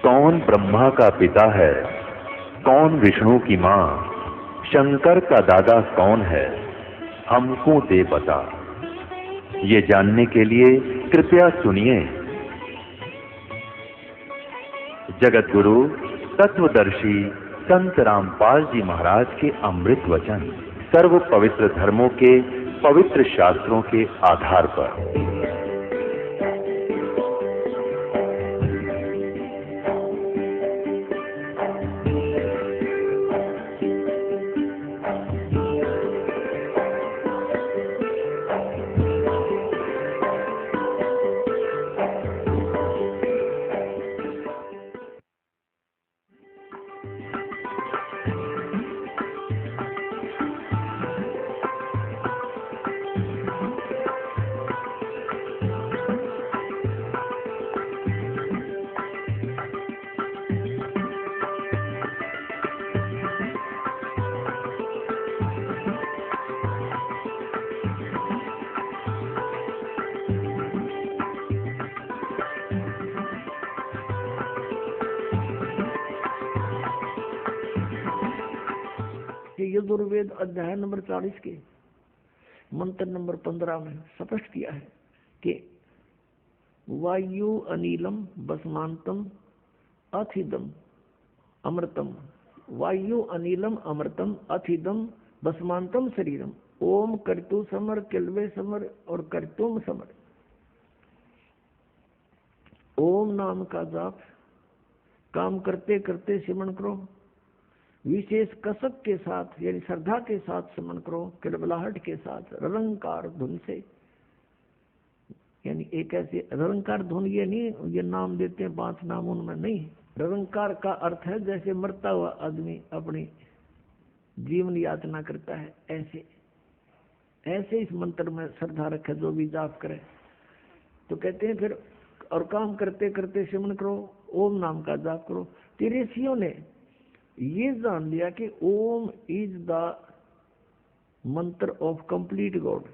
कौन ब्रह्मा का पिता है, कौन विष्णु की मां, शंकर का दादा कौन है, हमको दे बता। ये जानने के लिए कृपया सुनिए। जगत गुरु तत्वदर्शी संत रामपाल जी महाराज के अमृत वचन सर्व पवित्र धर्मों के पवित्र शास्त्रों के आधार पर। यजुर्वेद अध्याय नंबर 40 के मंत्र नंबर 15 में स्पष्ट किया है कि वायु अनिलम बसमांतम अथिदम अमृतम, वायु अनिलम अमृतम अथिदम बसमांतम शरीरम, ओम कर्तु समर किलवे समर और कर्तुम समर। ओम नाम का जाप काम करते करते सिमरण करो, विशेष कसक के साथ यानी श्रद्धा के साथ समन करो, किलबलाहट के साथ ररंकार धुन से। यानी एक ऐसे ररंकार धुन, ये नहीं ये नाम देते हैं 5 नाम, उनमें नहीं। ररंकार का अर्थ है जैसे मरता हुआ आदमी अपनी जीवन यातना करता है, ऐसे ऐसे इस मंत्र में श्रद्धा रखे जो भी जाप करे। तो कहते हैं फिर और काम करते करते सिमरण करो, ओम नाम का जाप करो। ऋषियों ने ये जान लिया कि ओम इज द मंत्र ऑफ कंप्लीट गॉड।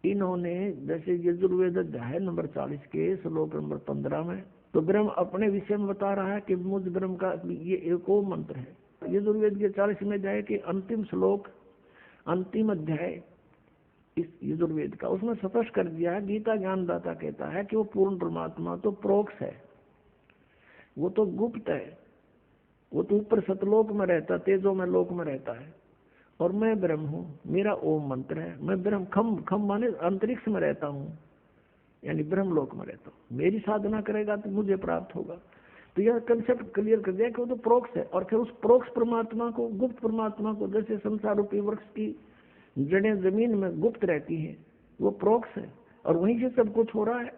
इन्होंने जैसे यजुर्वेद अध्याय नंबर 40 के श्लोक नंबर 15 में तो ब्रह्म अपने विषय में बता रहा है कि मुझ ब्रह्म का ये एक ओम मंत्र है। यजुर्वेद के 40 में जाए कि अंतिम श्लोक अंतिम अध्याय इस यजुर्वेद का, उसमें स्पष्ट कर दिया है। गीता ज्ञानदाता कहता है कि वो पूर्ण परमात्मा तो प्रोक्ष है, वो तो गुप्त है, वो तो ऊपर सतलोक में रहता, तेजो में लोक में रहता है, और मैं ब्रह्म हूँ, मेरा ओम मंत्र है। मैं ब्रह्म खम माने अंतरिक्ष में रहता हूँ, यानी ब्रह्म लोक में रहता हूँ। मेरी साधना करेगा तो मुझे प्राप्त होगा। तो यह कंसेप्ट क्लियर कर दिया कि वो तो प्रोक्ष है। और फिर उस प्रोक्ष परमात्मा को, गुप्त परमात्मा को, जैसे संसार रूपी वृक्ष की जड़ें जमीन में गुप्त रहती हैं, वो प्रोक्ष है और वहीं से सब कुछ हो रहा है।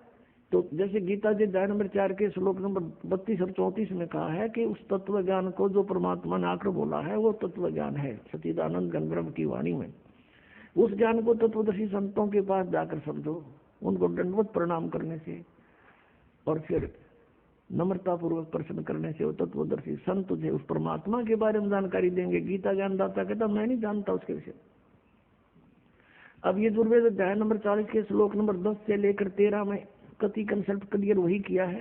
तो जैसे गीता जी अध्याय नंबर 4 के श्लोक नंबर 32 और 34 में कहा है कि उस तत्व ज्ञान को जो परमात्मा ने आकर बोला है वो तत्व ज्ञान है सच्चिदानंद घन ब्रह्म की वाणी में। उस ज्ञान को तत्वदर्शी संतों के पास जाकर समझो, उनको दंडवत प्रणाम करने से और फिर नम्रता पूर्वक प्रश्न करने से वो तत्वदर्शी संत तुझे उस परमात्मा के बारे में जानकारी देंगे। गीता ज्ञानदाता कहता मैं नहीं जानता उसके विषय। अब ये यजुर्वेद अध्याय नंबर 40 के श्लोक नंबर 10 से लेकर 13 में कति कंसेप्ट क्लियर वही किया है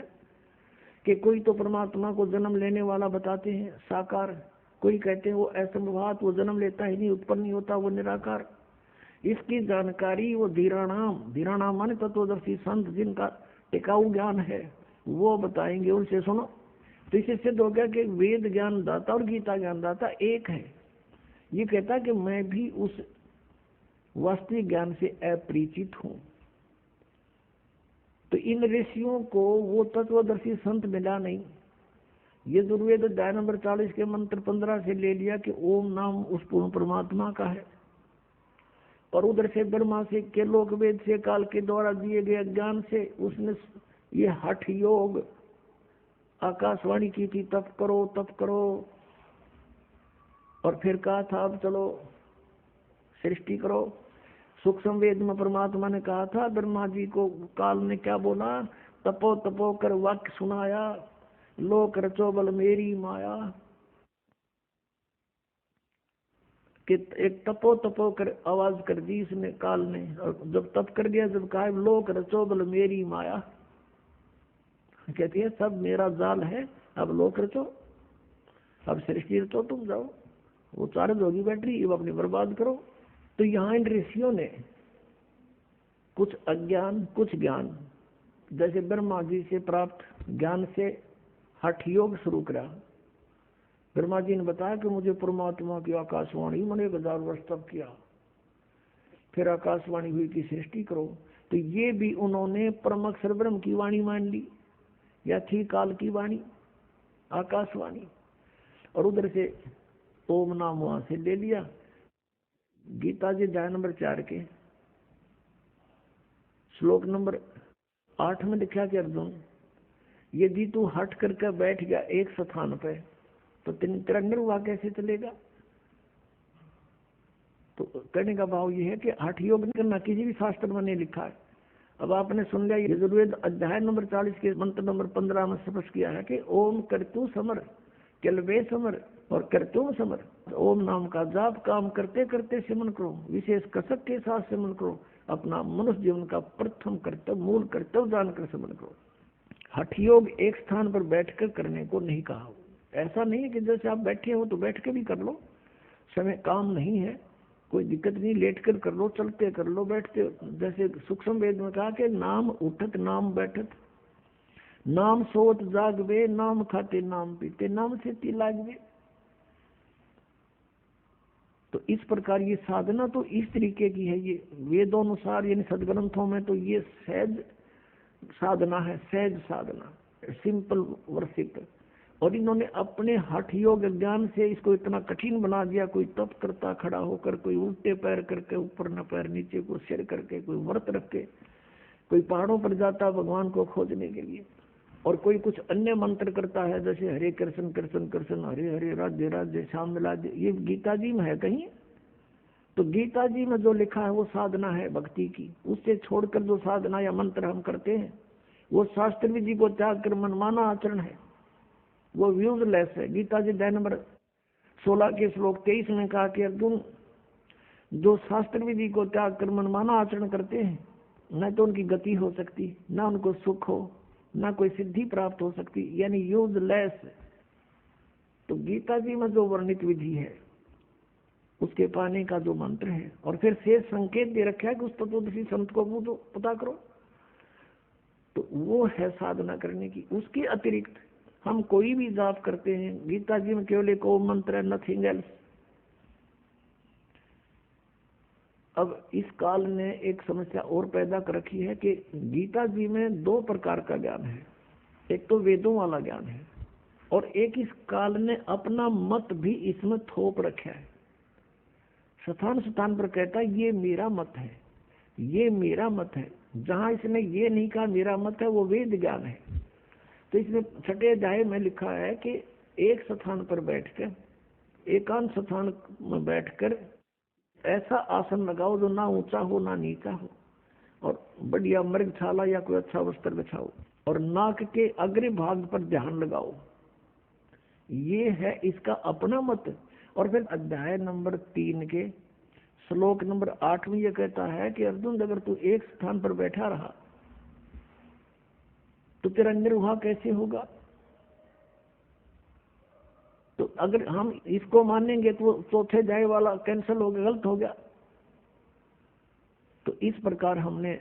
कि कोई तो परमात्मा को जन्म लेने वाला बताते हैं साकार, कोई कहते हैं वो असंभवात, वो जन्म लेता ही नहीं, उत्पन्न नहीं होता, वो निराकार। इसकी जानकारी वो धीराणाम माने तत्वदर्शी संत जिनका टिकाऊ ज्ञान है वो बताएंगे, उनसे सुनो। तो इससे सिद्ध हो गया कि वेद ज्ञान दाता और गीता ज्ञान दाता एक है। ये कहता है कि मैं भी उस वास्तविक ज्ञान से अपरिचित हूँ। तो इन ऋषियों को वो तत्वदर्शी संत मिला नहीं। ये यजुर्वेद अध्याय नंबर 40 के मंत्र 15 से ले लिया कि ओम नाम उस पूर्ण परमात्मा का है, और उधर से ब्रह्मा से के लोक वेद से काल के द्वारा दिए गए ज्ञान से उसने ये हठ योग आकाशवाणी की थी, तप करो तप करो। और फिर कहा था अब चलो सृष्टि करो। सूक्ष्म वेद में परमात्मा ने कहा था ब्रह्मा जी को, काल ने क्या बोला, तपो तपो कर वाक्य सुनाया, लोक रचो बल मेरी माया। कि एक तपो तपो कर आवाज कर दी इसने काल ने, और जब तप कर दिया, जब कहा लोक रचो बल मेरी माया, कहती है सब मेरा जाल है, अब लोक रचो, अब सृष्टि रचो, तुम जाओ, वो चार्ज होगी बैटरी, अब अपनी बर्बाद करो। तो यहाँ इन ऋषियों ने कुछ अज्ञान कुछ ज्ञान, जैसे ब्रह्मा जी से प्राप्त ज्ञान से हठ योग शुरू करा। ब्रह्मा जी ने बताया कि मुझे परमात्मा की आकाशवाणी मैंने 1000 वर्ष तक किया, फिर आकाशवाणी हुई कि सृष्टि करो। तो ये भी उन्होंने परम अक्षर ब्रह्म की वाणी मान ली, या थी काल की वाणी आकाशवाणी, और उधर से ओम नाम वहां से ले लिया। गीता जी अध्याय नंबर 4 के श्लोक नंबर 8 में लिखा कि अर्जुन, यदि तू हट करके बैठ गया एक स्थान पे तो तेरा निर्वाह कैसे चलेगा। तो कहने का भाव ये है कि हठ योग नहीं करना, किसी भी शास्त्र में नहीं लिखा है। अब आपने सुन लिया, यजुर्वेद अध्याय नंबर 40 के मंत्र नंबर 15 में स्पष्ट किया है कि ओम कर्तु समर, केलवे समर और कर्तुम समर। ओम नाम का जाप काम करते करते सिमरन करो, विशेष कसक के साथ सिमरन करो, अपना मनुष्य जीवन का प्रथम कर्तव्य मूल कर्तव्य जानकर सिमरन करो। हठ योग एक स्थान पर बैठकर करने को नहीं कहा। ऐसा नहीं है कि जैसे आप बैठे हो तो बैठ के भी कर लो, समय काम नहीं है, कोई दिक्कत नहीं, लेट कर कर लो, चलते कर लो, बैठते। जैसे सूक्ष्म वेद में कहा कि नाम उठत नाम बैठत, नाम सोत जागवे, नाम खाते नाम पीते, नाम से ती लागवे। तो इस प्रकार ये साधना तो इस तरीके की है, ये वेदों अनुसार यानी सदग्रंथों में तो ये सहज साधना है, सहज साधना, सिंपल वर्शिप। और इन्होंने अपने हठ योग ज्ञान से इसको इतना कठिन बना दिया। कोई तप करता खड़ा होकर, कोई उल्टे पैर करके, ऊपर न पैर नीचे को सिर करके, कोई व्रत रख के, कोई पहाड़ों पर जाता भगवान को खोजने के लिए, और कोई कुछ अन्य मंत्र करता है जैसे हरे कृष्ण कृष्ण कृष्ण हरे हरे राधे राधे श्याम राधे। ये गीता जी में है कहीं? तो गीता जी में जो लिखा है वो साधना है भक्ति की। उससे छोड़कर जो साधना या मंत्र हम करते हैं वो शास्त्र विधि को त्याग कर मनमाना आचरण है, वो यूजलेस है। गीता जी अध्याय नंबर 16 के श्लोक 23 में कहा कि अर्जुन, जो शास्त्र विधि को त्याग कर मनमाना आचरण करते हैं न तो उनकी गति हो सकती, न उनको सुख हो, न कोई सिद्धि प्राप्त हो सकती, यानी यूजलेस। तो गीता जी में जो वर्णित विधि है उसके पाने का जो मंत्र है, और फिर शेष संकेत दे रखा है कि उस तत्वदर्शी संत को पूछो, पता करो, तो वो है साधना करने की। उसके अतिरिक्त हम कोई भी जाप करते हैं, गीता जी में केवल एक ओम मंत्र है, नथिंग एल्स। अब इस काल ने एक समस्या और पैदा कर रखी है कि गीता जी में 2 प्रकार का ज्ञान है, एक तो वेदों वाला ज्ञान है, और एक इस काल ने अपना मत भी इसमें थोप रखा है। स्थान स्थान पर कहता है ये मेरा मत है, ये मेरा मत है। जहां इसने ये नहीं कहा मेरा मत है, वो वेद ज्ञान है। तो इसमें 6 अध्याय में लिखा है कि एक स्थान पर बैठकर, एकांत स्थान में बैठकर ऐसा आसन लगाओ जो ना ऊंचा हो ना नीचा हो, और बढ़िया मृगशाला या कोई अच्छा वस्त्र बिछाओ, और नाक के अग्र भाग पर ध्यान लगाओ। ये है इसका अपना मत। और फिर अध्याय नंबर 3 के श्लोक नंबर 8 में यह कहता है कि अर्जुन, अगर तू एक स्थान पर बैठा रहा तो तेरा निर्वाह कैसे होगा। तो अगर हम इसको मानेंगे तो चौथे अध्याय वाला कैंसिल हो गया, गलत हो गया। तो इस प्रकार हमने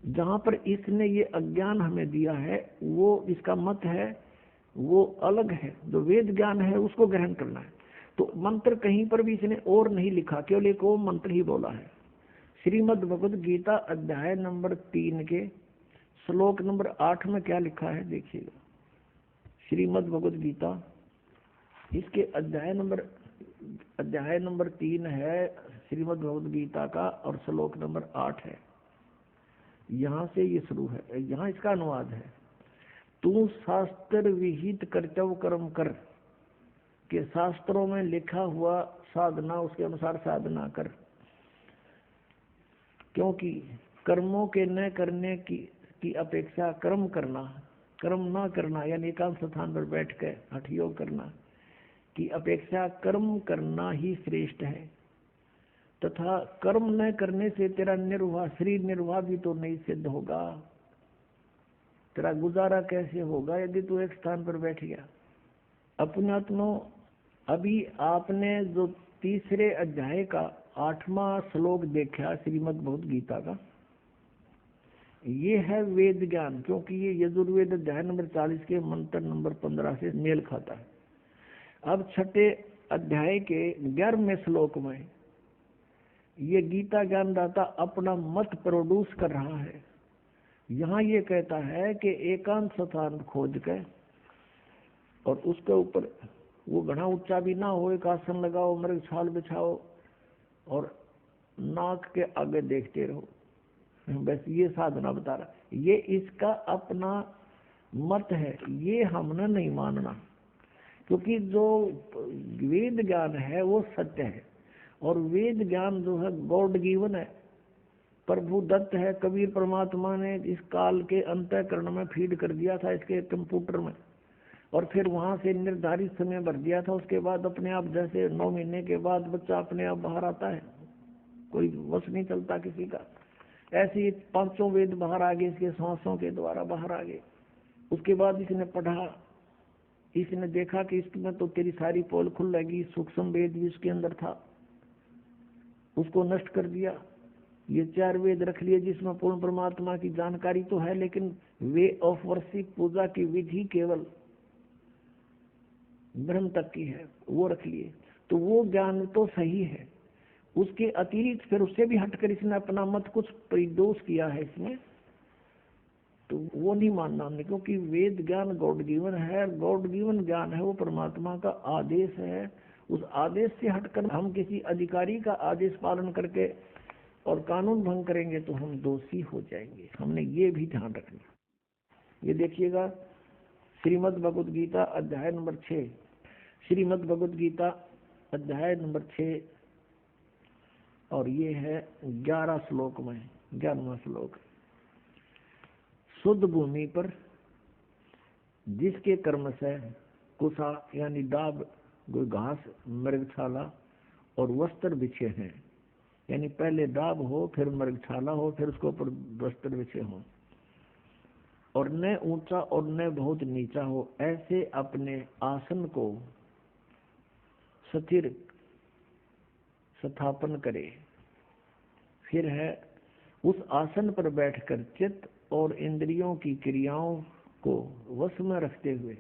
जहां पर इसने ये अज्ञान हमें दिया है, वो इसका मत है वो अलग है, जो वेद ज्ञान है उसको ग्रहण करना है। तो मंत्र कहीं पर भी इसने और नहीं लिखा, केवल एक ओम मंत्र ही बोला है। श्रीमद् भगवद गीता अध्याय नंबर 3 के श्लोक नंबर 8 में क्या लिखा है देखिएगा। श्रीमद् भगवद गीता, इसके अध्याय नंबर 3 है श्रीमद् भगवद गीता का, और श्लोक नंबर 8 है। यहाँ से ये शुरू है, यहाँ इसका अनुवाद है, तू शास्त्र विहित कर्तव्य कर्म कर, के शास्त्रों में लिखा हुआ साधना उसके अनुसार साधना कर, क्योंकि कर्मों के न करने की अपेक्षा कर्म करना, कर्म ना करना यानी एकांत स्थान पर बैठ कर हठ योग करना की अपेक्षा कर्म करना ही श्रेष्ठ है। तथा कर्म न करने से तेरा निर्वाह, शरीर निर्वाह भी तो नहीं सिद्ध होगा। तेरा गुजारा कैसे होगा यदि तू एक स्थान पर बैठ गया। अपनात्मो, अभी आपने जो तीसरे अध्याय का 8वां श्लोक देखा श्रीमद् भगवद गीता का, ये है वेद ज्ञान, क्योंकि ये यजुर्वेद अध्याय नंबर 40 के मंत्र नंबर 15 से मेल खाता है। अब छठे अध्याय के 11वें श्लोक में ये गीता ज्ञानदाता अपना मत प्रोड्यूस कर रहा है। यहाँ ये कहता है कि एकांत स्थान खोज के और उसके ऊपर वो घना ऊंचा भी ना हो, एक आसन लगाओ, मृग छाल बिछाओ और नाक के आगे देखते रहो, बस ये साधना बता रहा। ये इसका अपना मत है, ये हमने नहीं मानना, क्योंकि जो वेद ज्ञान है वो सत्य है और वेद ज्ञान जो है गॉड गिवन है, प्रभु दत्त है। कबीर परमात्मा ने इस काल के अंतःकरण में फीड कर दिया था इसके कंप्यूटर में, और फिर वहां से निर्धारित समय भर दिया था। उसके बाद अपने आप, जैसे 9 महीने के बाद बच्चा अपने आप बाहर आता है, कोई वश नहीं चलता किसी का, ऐसे ही 5 वेद बाहर आ गए इसके सांसों के द्वारा बाहर आ गए। उसके बाद इसने पढ़ा, इसने देखा कि इसमें तो तेरी सारी पोल खुल लगी, सूक्ष्म वेद भी इसके अंदर था, उसको नष्ट कर दिया। ये 4 वेद रख लिए जिसमें पूर्ण परमात्मा की जानकारी तो है, लेकिन वे ऑफ वर्शिप, पूजा की विधि केवल ब्रह्म तक की है, वो रख लिए। तो वो ज्ञान तो सही है, उसके अतिरिक्त फिर उससे भी हटकर इसने अपना मत कुछ परिदोष किया है इसमें, तो वो नहीं मानना हमने, क्योंकि वेद ज्ञान गॉड गिवन है। गॉड गिवन ज्ञान है वो परमात्मा का आदेश है। उस आदेश से हटकर हम किसी अधिकारी का आदेश पालन करके और कानून भंग करेंगे तो हम दोषी हो जाएंगे। हमने ये भी ध्यान रखना। ये देखिएगा श्रीमद् भगवद गीता अध्याय नंबर 6, श्रीमद् भगवद गीता अध्याय नंबर 6 और ये है 11 श्लोक में 11वां श्लोक। शुद्ध भूमि पर जिसके कर्म से कुसा यानी डाब, घास, मृगछाला और वस्त्र बिछे हैं, यानी पहले डाब हो, फिर मृगछाला हो, फिर उसके ऊपर वस्त्र बिछे हो, और न ऊंचा और न बहुत नीचा हो, ऐसे अपने आसन को स्थिर स्थापन करे। फिर है उस आसन पर बैठकर चित्त और इंद्रियों की क्रियाओं को वश में रखते हुए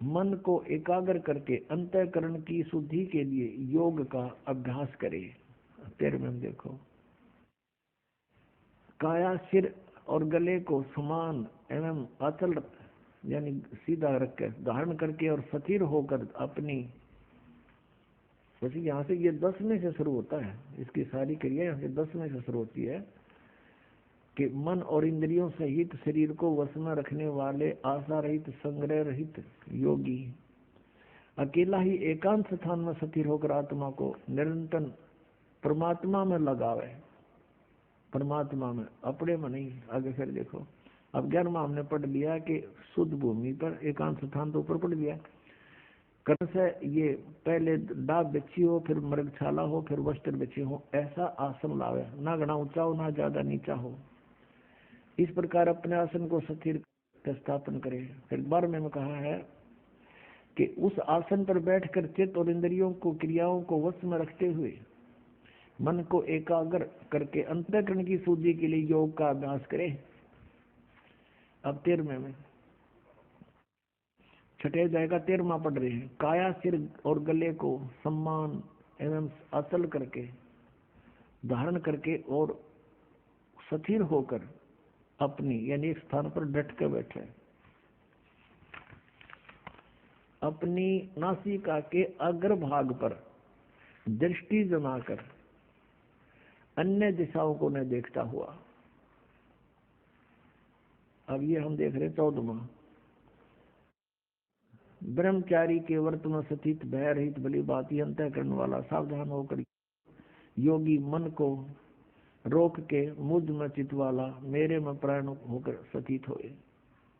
मन को एकाग्र करके अंतःकरण की शुद्धि के लिए योग का अभ्यास करे। तेरे में देखो, काया, सिर और गले को समान एवं अचल यानी सीधा रखकर धारण करके और स्थिर होकर अपनी, वैसे यहाँ से ये 10 में से शुरू होता है, इसकी सारी क्रिया यहाँ से 10 में से शुरू होती है कि मन और इंद्रियों सहित शरीर को वश में रखने वाले आशा रहित, संग्रह रहित योगी अकेला ही एकांत स्थान में स्थिर होकर आत्मा को निरंतर परमात्मा में लगावे। परमात्मा में, अपने में नहीं। आगे फिर देखो, अब 11वां हमने पढ़ लिया कि शुद्ध भूमि पर एकांत स्थान तो ऊपर पढ़ लिया। कर्म से ये पहले डाब बिछी हो, फिर मृगछाला हो, फिर वस्त्र बिछे हो, ऐसा आसन लावे, ना घना ऊंचा हो ना ज्यादा नीचा हो। इस प्रकार अपने आसन को स्थिर स्थापन करे। फिर 12वें में कहा है कि उस आसन पर बैठकर चित्त और इंद्रियों को क्रियाओं को वश में रखते हुए मन को एकाग्र करके अंतःकरण की शुद्धि के लिए योग का अभ्यास करे। अब 13वें में, छठे अध्याय का 13वां पढ़ रहे हैं। काया, सिर और गले को सम्मान एवं अचल करके धारण करके और स्थिर होकर अपनी यानी एक स्थान पर डट कर बैठे। अपनी नासिका के अग्रभाग पर दृष्टि जमाकर अन्य दिशाओं को न देखता हुआ। अब ये हम देख रहे 14वां। ब्रह्मचारी के व्रत में स्थित, भय रहित, भली बाती अंतःकरण वाला, सावधान होकर योगी मन को रोक के मुझ में चित वाला, मेरे में प्राण होकर स्थित होए।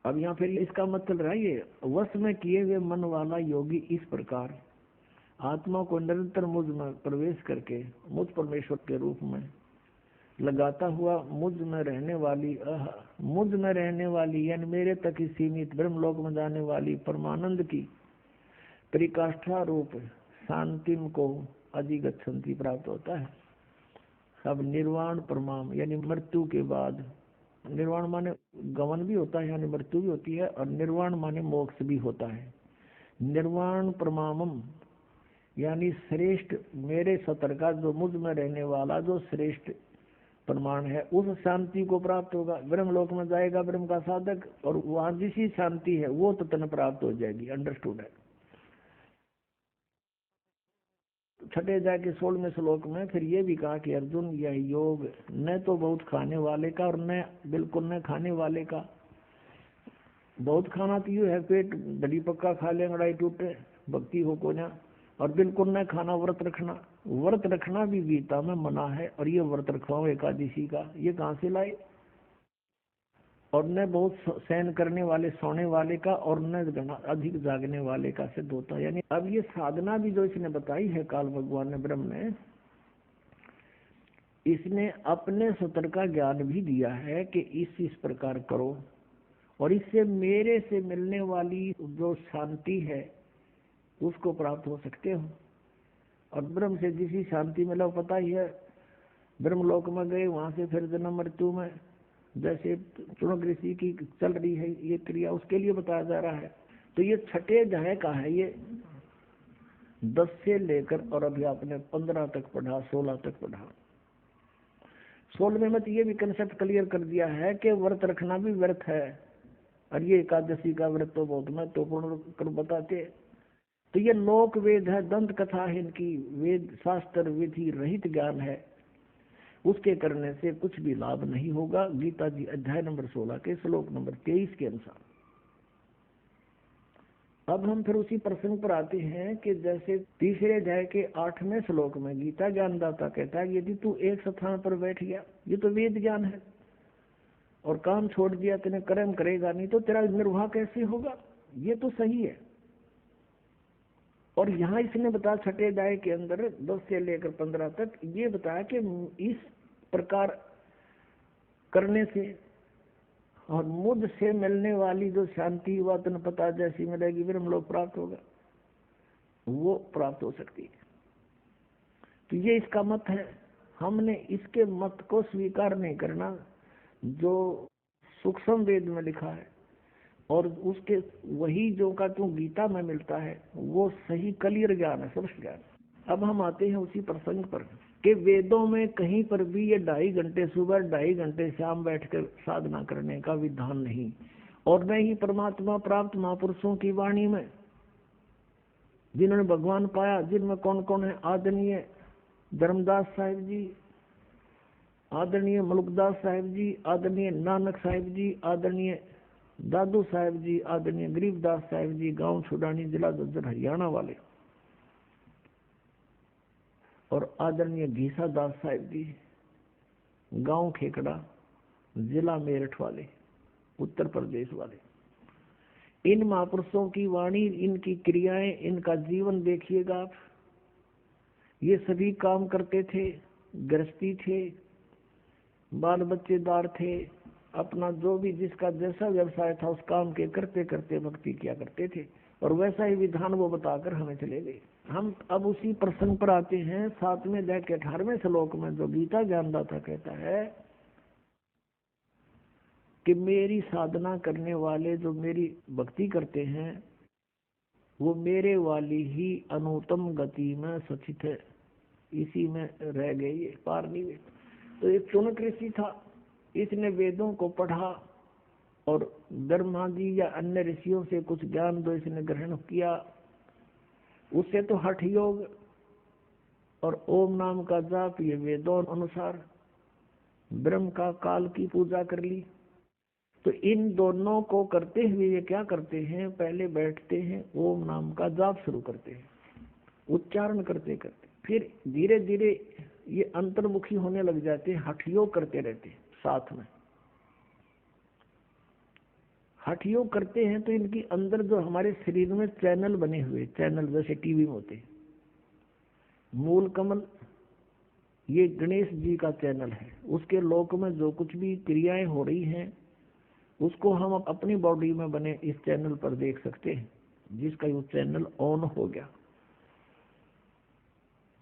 अब यहाँ फिर इसका मतलब रहा ये वश में किए हुए मन वाला योगी इस प्रकार आत्मा को निरंतर मुझ में प्रवेश करके मुझ परमेश्वर के रूप में लगाता हुआ मुझ में रहने वाली मुझ में रहने वाली यानी मेरे तक ही सीमित ब्रह्मलोक में जाने वाली परमानंद की परिकाष्ठा रूप शांतिम को अधिगच्छन्ति प्राप्त होता है। अब निर्वाण परमाम यानी मृत्यु के बाद, निर्वाण माने गमन भी होता है यानी मृत्यु भी होती है, और निर्वाण माने मोक्ष भी होता है। निर्वाण परमामम यानी श्रेष्ठ मेरे सतर का जो मुझ में रहने वाला जो श्रेष्ठ प्रमाण है, उस शांति को प्राप्त होगा। ब्रह्मलोक में जाएगा ब्रह्म का साधक, और वहां जिसी शांति है वो तत्न प्राप्त हो जाएगी। अंडरस्टूड है। छठे अध्याय के 16वें श्लोक में फिर ये भी कहा कि अर्जुन यह योग न तो बहुत खाने वाले का और न बिल्कुल न खाने वाले का। बहुत खाना तो ये है पेट दड़ी पक्का खा ले लड़ाई टूटे भक्ति हो को ना, और बिल्कुल न खाना व्रत रखना। व्रत रखना भी गीता में मना है, और ये व्रत रखवाओ एकादशी का, ये कहाँ से लाए। और न बहुत सहन करने वाले सोने वाले का, और न अधिक जागने वाले का सिद्ध होता है। यानी अब ये साधना भी जो इसने बताई है काल भगवान ने ब्रह्म ने, इसने अपने सतर का ज्ञान भी दिया है कि इस प्रकार करो, और इससे मेरे से मिलने वाली जो शांति है उसको प्राप्त हो सकते हो। और ब्रह्म से जिसी शांति मिला पता ही है, ब्रह्मलोक में गए वहां से फिर जन्म मृत्यु में जैसे चुनक ऋषि की चल रही है ये क्रिया, उसके लिए बताया जा रहा है। तो ये छठे अध्याय का है, ये 10 से लेकर और अभी आपने 15 तक पढ़ा, 16 तक पढ़ा। 16वें में तो ये भी कंसेप्ट क्लियर कर दिया है कि व्रत रखना भी व्रत है, और ये एकादशी का व्रत तो बहुत महत्वपूर्ण कर बताते। तो ये लोक वेद है, दंत कथा है, इनकी वेद शास्त्र विधि रहित ज्ञान है, उसके करने से कुछ भी लाभ नहीं होगा। गीता जी अध्याय नंबर 16 के श्लोक नंबर 23 के अनुसार। अब हम फिर उसी प्रसंग पर आते हैं कि जैसे तीसरे अध्याय के 8वें श्लोक में गीता ज्ञानदाता कहता है यदि तू एक स्थान पर बैठ गया, ये तो वेद ज्ञान है, और काम छोड़ दिया, तेने कर्म करेगा नहीं तो तेरा निर्वाह कैसे होगा, ये तो सही है। और यहाँ इसने बताया छठे अध्याय के अंदर 10 से लेकर 15 तक ये बताया कि इस प्रकार करने से और मुझ से मिलने वाली जो शांति व तन पता जैसी मिलेगी ब्रह्मलोक प्राप्त होगा, वो प्राप्त हो सकती है। तो ये इसका मत है। हमने इसके मत को स्वीकार नहीं करना जो सूक्ष्म वेद में लिखा है, और उसके वही जो का जो गीता में मिलता है वो सही क्लियर ज्ञान है, स्पष्ट ज्ञान। अब हम आते हैं उसी प्रसंग पर कि वेदों में कहीं पर भी ये 2.5 घंटे सुबह 2.5 घंटे शाम बैठकर साधना करने का विधान नहीं, और न ही परमात्मा प्राप्त महापुरुषों की वाणी में जिन्होंने भगवान पाया, जिनमें कौन कौन है, आदरणीय धर्मदास साहिब जी, आदरणीय मलुकदास साहिब जी, आदरणीय नानक साहिब जी, आदरणीय दादू साहिब जी, आदरणीय गरीबदास साहिब जी, गांव छुड़ानी जिला झज्जर हरियाणा वाले, और आदरणीय घीसा दास साहिब जी, गांव खेकड़ा जिला मेरठ वाले, उत्तर प्रदेश वाले। इन महापुरुषों की वाणी, इनकी क्रियाएं, इनका जीवन देखिएगा आप। ये सभी काम करते थे, गृहस्थी थे, बाल बच्चेदार थे, अपना जो भी जिसका जैसा व्यवसाय था उस काम के करते करते भक्ति किया करते थे, और वैसा ही विधान वो बताकर हमें चले गए। हम अब उसी प्रसंग पर आते हैं 7वें अध्याय के 18वें श्लोक में, जो गीता ज्ञानदाता कहता है कि मेरी साधना करने वाले जो मेरी भक्ति करते हैं वो मेरे वाली ही अनुत्तम गति में सचित है, इसी में रह गए, ये पार नहीं हुए। तो एक चुनक ऋषि था, इसने वेदों को पढ़ा और ब्रह्मा जी या अन्य ऋषियों से कुछ ज्ञान जो इसने ग्रहण किया, उससे तो हठ योग और ओम नाम का जाप, ये वेदों अनुसार ब्रह्म का काल की पूजा कर ली। तो इन दोनों को करते हुए ये क्या करते हैं, पहले बैठते हैं, ओम नाम का जाप शुरू करते हैं, उच्चारण करते करते फिर धीरे धीरे ये अंतर्मुखी होने लग जाते हैं, हठ योग करते रहते हैं साथ में। हठ योग करते हैं तो इनकी अंदर जो हमारे शरीर में चैनल बने हुए, चैनल जैसे टीवी में होते हैं, मूल कमल, ये गणेश जी का चैनल है। उसके लोक में जो कुछ भी क्रियाएं हो रही हैं उसको हम अपनी बॉडी में बने इस चैनल पर देख सकते हैं, जिसका ये चैनल ऑन हो गया।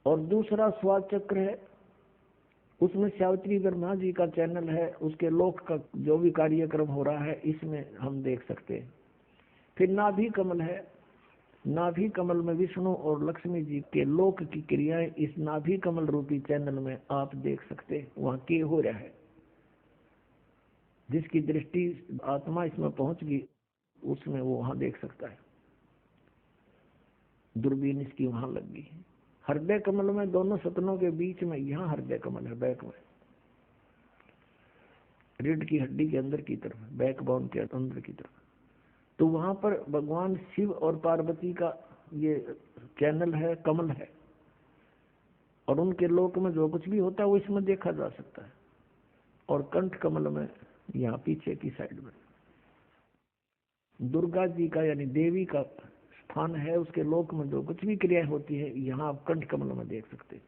और दूसरा स्वाद चक्र है, उसमें सावित्री ब्रह्मा जी का चैनल है, उसके लोक का जो भी कार्यक्रम हो रहा है इसमें हम देख सकते हैं। फिर नाभि कमल है, नाभि कमल में विष्णु और लक्ष्मी जी के लोक की क्रियाएं इस नाभि कमल रूपी चैनल में आप देख सकते हैं, वहां के हो रहा है। जिसकी दृष्टि आत्मा इसमें पहुंच गई उसमें वो वहां देख सकता है, दूरबीन इसकी वहां लग गई है। हृदय कमल में दोनों सतनों के बीच में यहाँ हृदय कमल है, बैक में, रीढ़ की हड्डी के अंदर की तरफ, बैक बोन के अंदर की तरफ। तो वहां पर भगवान शिव और पार्वती का ये चैनल है, कमल है, और उनके लोक में जो कुछ भी होता है वो इसमें देखा जा सकता है। और कंठ कमल में यहाँ पीछे की साइड में दुर्गा जी का यानी देवी का स्थान है, उसके लोक में जो कुछ भी क्रियाएं होती है यहाँ आप कंठ कमल में देख सकते हैं।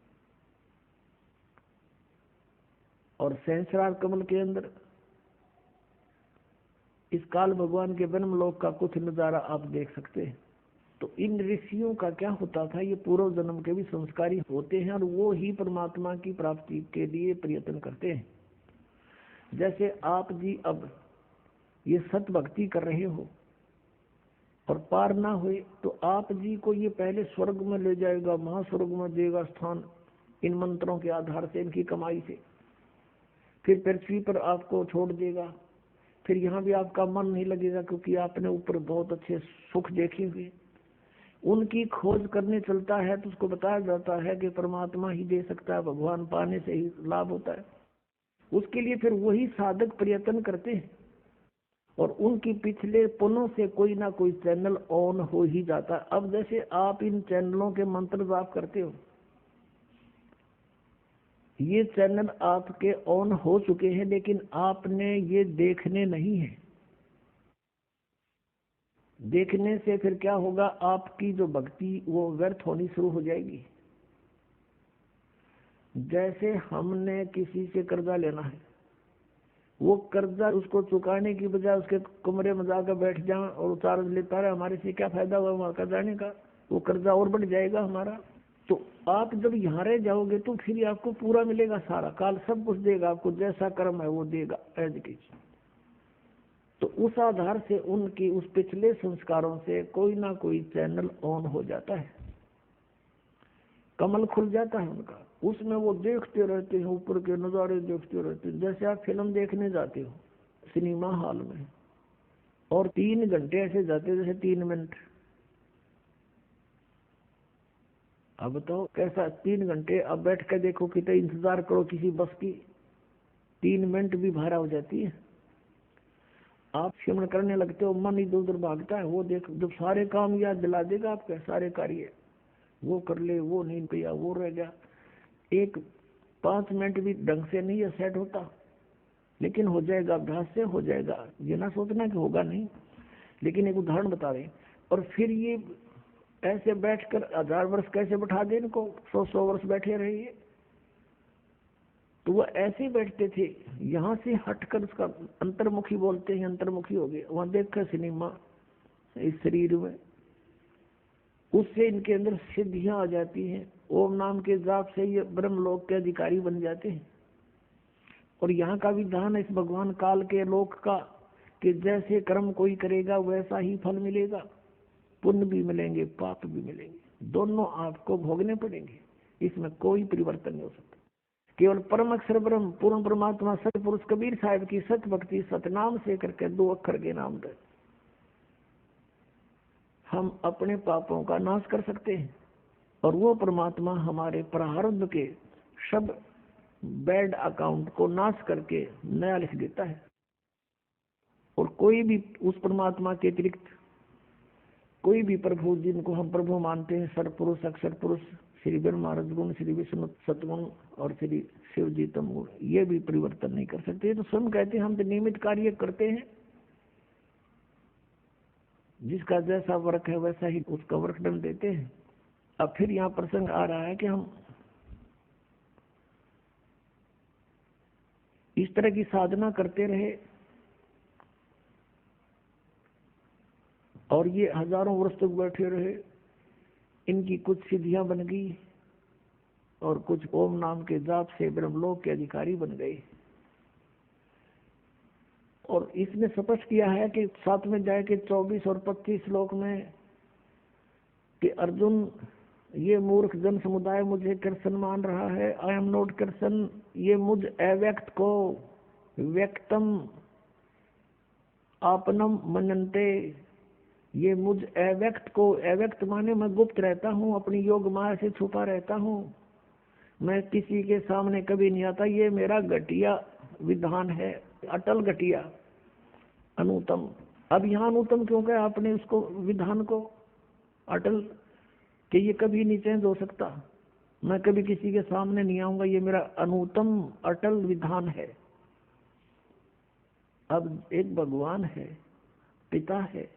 और सहस्रार कमल के अंदर इस काल भगवान के ब्रह्म लोक का कुछ नजारा आप देख सकते हैं। तो इन ऋषियों का क्या होता था, ये पूर्व जन्म के भी संस्कारी होते हैं और वो ही परमात्मा की प्राप्ति के लिए प्रयत्न करते हैं। जैसे आप जी अब ये सत भक्ति कर रहे हो और पार ना हुए तो आप जी को ये पहले स्वर्ग में ले जाएगा, महास्वर्ग में देगा स्थान इन मंत्रों के आधार से, इनकी कमाई से। फिर पृथ्वी पर आपको छोड़ देगा, फिर यहाँ भी आपका मन नहीं लगेगा क्योंकि आपने ऊपर बहुत अच्छे सुख देखे हुए। उनकी खोज करने चलता है तो उसको बताया जाता है कि परमात्मा ही दे सकता है, भगवान पाने से ही लाभ होता है। उसके लिए फिर वही साधक प्रयत्न करते हैं और उनकी पिछले पुनों से कोई ना कोई चैनल ऑन हो ही जाता है। अब जैसे आप इन चैनलों के मंत्र जाप करते हो, ये चैनल आपके ऑन हो चुके हैं, लेकिन आपने ये देखने नहीं है। देखने से फिर क्या होगा, आपकी जो भक्ति वो व्यर्थ होनी शुरू हो जाएगी। जैसे हमने किसी से कर्जा लेना है, वो कर्जा उसको चुकाने की बजाय उसके कमरे में जाकर बैठ जाए और चार्ज लेता रहे, हमारे से क्या फायदा हुआ वहां का जाने का, वो कर्जा और बढ़ जाएगा हमारा। तो आप जब यहाँ रह जाओगे तो फिर आपको पूरा मिलेगा, सारा काल सब कुछ देगा आपको, जैसा कर्म है वो देगा एज इट इज। तो उस आधार से उनकी उस पिछले संस्कारों से कोई ना कोई चैनल ऑन हो जाता है, कमल खुल जाता है उनका, उसमें वो देखते रहते हैं, ऊपर के नज़ारे देखते रहते हैं। जैसे आप फिल्म देखने जाते हो सिनेमा हॉल में और 3 घंटे ऐसे जाते हैं जैसे 3 मिनट। अब बताओ कैसा 3 घंटे, अब बैठ कर देखो कितना इंतजार करो किसी बस की, 3 मिनट भी भाड़ा हो जाती है। आप सिमरन करने लगते हो, मन इधर उधर भागता है, वो देख जब सारे काम याद दिला देगा आपके, सारे कार्य वो कर ले, वो नहीं किया, वो रह गया। एक 5 मिनट भी ढंग से नहीं सेट होता, लेकिन हो जाएगा, अभ्यास से हो जाएगा। ये ना सोचना कि होगा नहीं, लेकिन एक उदाहरण बता रहे। और फिर ये ऐसे बैठकर 1000 वर्ष कैसे बैठा दे इनको, 100 वर्ष बैठे रहिए। तो वो ऐसे बैठते थे, यहाँ से हटकर उसका अंतर्मुखी बोलते हैं, अंतर्मुखी हो गए, वहां देखकर सिनेमा इस शरीर में, उससे इनके अंदर सिद्धियां आ जाती हैं। ओम नाम के जाप से ये ब्रह्मलोक के अधिकारी बन जाते हैं। और यहाँ का विधान इस भगवान काल के लोक का कि जैसे कर्म कोई करेगा वैसा ही फल मिलेगा, पुण्य भी मिलेंगे, पाप भी मिलेंगे, दोनों आपको भोगने पड़ेंगे, इसमें कोई परिवर्तन नहीं हो सकता। केवल परम अक्षर ब्रह्म पूर्ण परमात्मा सतपुरुष कबीर साहब की सत भक्ति सतनाम से करके 2 अक्षर के नाम दे हम अपने पापों का नाश कर सकते हैं। और वो परमात्मा हमारे प्रारब्ध के सब बैड अकाउंट को नाश करके नया लिख देता है। और कोई भी उस परमात्मा के अतिरिक्त कोई भी प्रभु जिनको हम प्रभु मानते हैं, सर्वपुरुष अक्षर पुरुष, श्री ब्रह्मा रजगुण, श्री विष्णु सतगुण और श्री शिव जी तमगुण, ये भी परिवर्तन नहीं कर सकते। तो स्वयं कहते हैं हम तो नियमित कार्य करते हैं, जिसका जैसा वर्क है वैसा ही उसका वर्क दंड देते हैं। अब फिर यहाँ प्रसंग आ रहा है कि हम इस तरह की साधना करते रहे और ये हजारों वर्ष तक बैठे रहे। इनकी कुछ सिद्धियां बन गई और कुछ ओम नाम के जाप से ब्रह्मलोक के अधिकारी बन गए। और इसने स्पष्ट किया है कि 7वें अध्याय के 24 और 25 श्लोक में कि अर्जुन, ये मूर्ख जन समुदाय मुझे कृष्ण मान रहा है। I am not Krishna. ये मुझ अव्यक्त को व्यक्तम आपनम मनन्ते, ये मुझ अव्यक्त को, अव्यक्त माने मैं गुप्त रहता हूँ, अपनी योग माया से छुपा रहता हूँ, मैं किसी के सामने कभी नहीं आता। ये मेरा घटिया विधान है, अटल घटिया अनुतम। अब यहाँ अनुतम क्यों कहा आपने उसको, विधान को अटल, कि ये कभी नहीं चेंज हो सकता, मैं कभी किसी के सामने नहीं आऊंगा, ये मेरा अनुतम अटल विधान है। अब एक भगवान है, पिता है,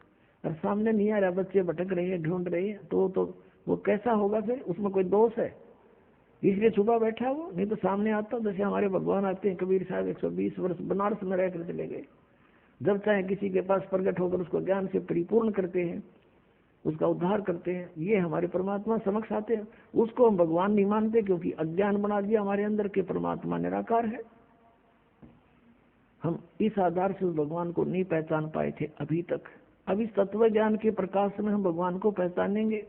और सामने नहीं आ रहा, बच्चे भटक रहे हैं, ढूंढ रहे हैं, तो वो कैसा होगा फिर? उसमें कोई दोष है इसलिए छुपा बैठा वो? नहीं तो सामने आता। जैसे हमारे भगवान आते हैं, कबीर साहब 120 वर्ष बनारस में रहकर चले गए, जब चाहे किसी के पास प्रकट होकर उसको ज्ञान से परिपूर्ण करते हैं, उसका उद्धार करते हैं। ये हमारे परमात्मा समक्ष आते हैं, उसको हम भगवान नहीं मानते क्योंकि अज्ञान बना दिया हमारे अंदर के परमात्मा निराकार है। हम इस आधार से उस भगवान को नहीं पहचान पाए थे अभी तक। अब इस तत्व ज्ञान के प्रकाश में हम भगवान को पहचानेंगे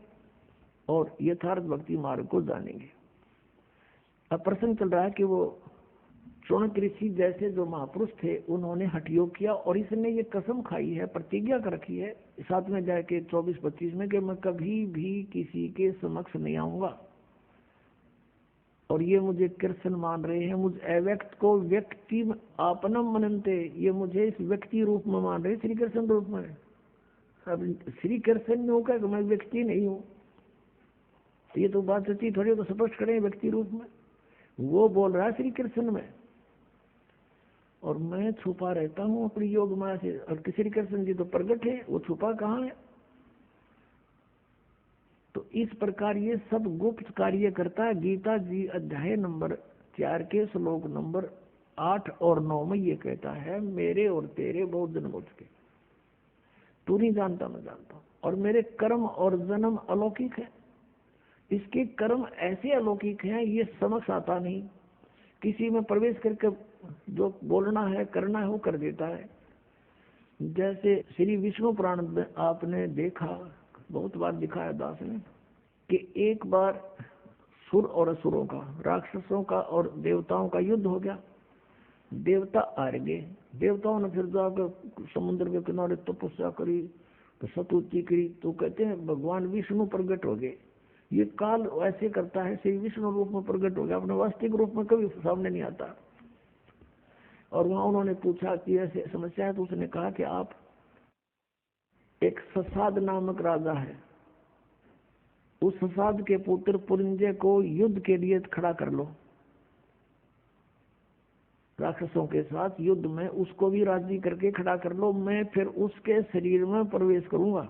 और यथार्थ भक्ति मार्ग को जानेंगे। अब प्रश्न चल रहा है कि वो शौनक ऋषि जैसे जो महापुरुष थे, उन्होंने हठ योग किया और इसने ये कसम खाई है, प्रतिज्ञा कर रखी है 7वें अध्याय के 24-25 में कि मैं कभी भी किसी के समक्ष नहीं आऊंगा। और ये मुझे कृष्ण मान रहे हैं, मुझ अव्यक्त को व्यक्ति आपनम मनन्ते, ये मुझे इस व्यक्ति रूप में मान रहे, श्री कृष्ण रूप में। अब श्री कृष्ण में होगा कि मैं व्यक्ति नहीं हूँ, तो ये तो बात सच्ची थोड़ी, तो स्पष्ट करें व्यक्ति रूप में। वो बोल रहा है श्री कृष्ण में और मैं छुपा रहता हूँ अपनी योग माया से। और श्री कृष्ण जी तो प्रगट है, वो छुपा कहाँ है? तो इस प्रकार ये सब गुप्त कार्य करता है। गीता जी अध्याय नंबर 4 के श्लोक नंबर 8 और 9 में ये कहता है, मेरे और तेरे बहुत जन्म हो चुके, तू नहीं जानता, मैं जानता हूँ। और मेरे कर्म और जन्म अलौकिक है। इसके कर्म ऐसे अलौकिक हैं, ये समझ आता नहीं। किसी में प्रवेश करके जो बोलना है करना है वो कर देता है। जैसे श्री विष्णु पुराण में आपने देखा, बहुत बार दिखाया दास ने, कि एक बार सुर और असुरों का, राक्षसों का और देवताओं का युद्ध हो गया। देवता हार गए। देवताओं ने फिर जाकर समुद्र के किनारे तपस्या करी, तो स्तुति करी, तो कहते हैं भगवान विष्णु प्रकट हो गए। ये काल ऐसे करता है, श्री विष्णु रूप में प्रकट हो गया, अपने वास्तविक रूप में कभी सामने नहीं आता। और वहां उन्होंने पूछा कि ऐसे समस्या है, तो उसने कहा कि आप, एक ससाद नामक राजा है, उस ससाद के पुत्र पुरंजय को युद्ध के लिए खड़ा कर लो, राक्षसों के साथ युद्ध में उसको भी राजी करके खड़ा कर लो, मैं फिर उसके शरीर में प्रवेश करूंगा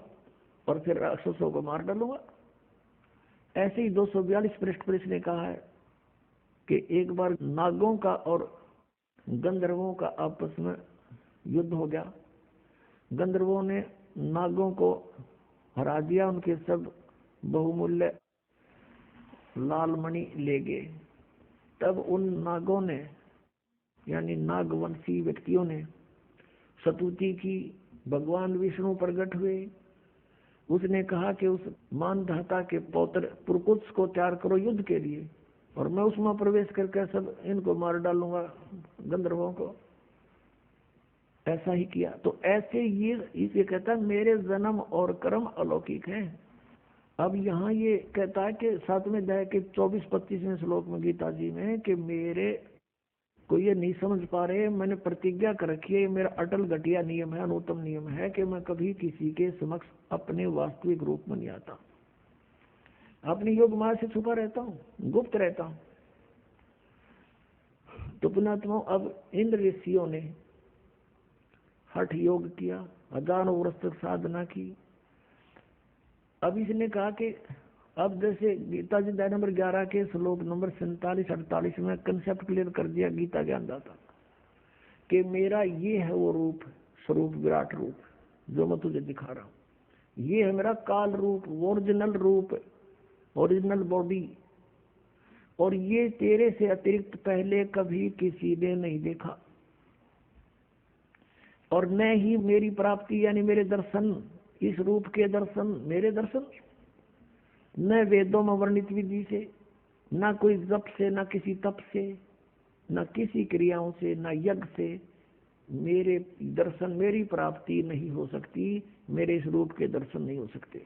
और फिर राक्षसों को मार डालूंगा। ऐसे ही 242 पृष्ठ पर इसने कहा है कि एक बार नागों का और गंधर्वों का आपस में युद्ध हो गया। गंधर्वों ने नागों को हरा दिया, उनके सब बहुमूल्य लाल मणि ले गए। तब उन नागों ने, यानी नागवंशी व्यक्तियों ने स्तुति की, भगवान विष्णु प्रकट हुए। उसने कहा कि उस मानधाता के पौत्र पुरकुत्स को तैयार करो युद्ध के लिए, और मैं उसमें प्रवेश करके सब इनको मार डालूंगा, गंधर्वों को। ऐसा ही किया। तो ऐसे ये इसे कहता है मेरे जन्म और कर्म अलौकिक हैं। अब यहाँ ये कहता है कि 7वें अध्याय के 24-25वें श्लोक में गीता जी में कि मेरे को ये नहीं समझ पा रहे, मैंने प्रतिज्ञा कर रखी है, मेरा अटल घटिया नियम है, अनुत्तम नियम है कि मैं कभी किसी के समक्ष अपने वास्तविक रूप में नहीं आता, अपनी योग माया से छुपा रहता हूँ, गुप्त रहता हूँ। तो पुण्यात्मा, अब इन ऋषियों ने हठ योग किया, हजारों वर्ष तक साधना की। अब इसने कहा कि अब जैसे गीता जी अध्याय नंबर 11 के श्लोक नंबर 47-48 में कंसेप्ट क्लियर कर दिया गीता ज्ञानदाता। कि मेरा ये है वो रूप, स्वरूप, विराट रूप जो मैं तुझे दिखा रहा हूँ। ये है मेरा काल रूप, ओरिजिनल रूप, ओरिजिनल बॉडी। और ये तेरे से अतिरिक्त पहले कभी किसी ने नहीं देखा। और न ही मेरी प्राप्ति यानी मेरे दर्शन, इस रूप के दर्शन, मेरे दर्शन, न वेदों में वर्णित विधि से, न कोई जप से, न किसी तप से, न किसी क्रियाओं से, न यज्ञ से मेरे दर्शन, मेरी प्राप्ति नहीं हो सकती, मेरे इस रूप के दर्शन नहीं हो सकते।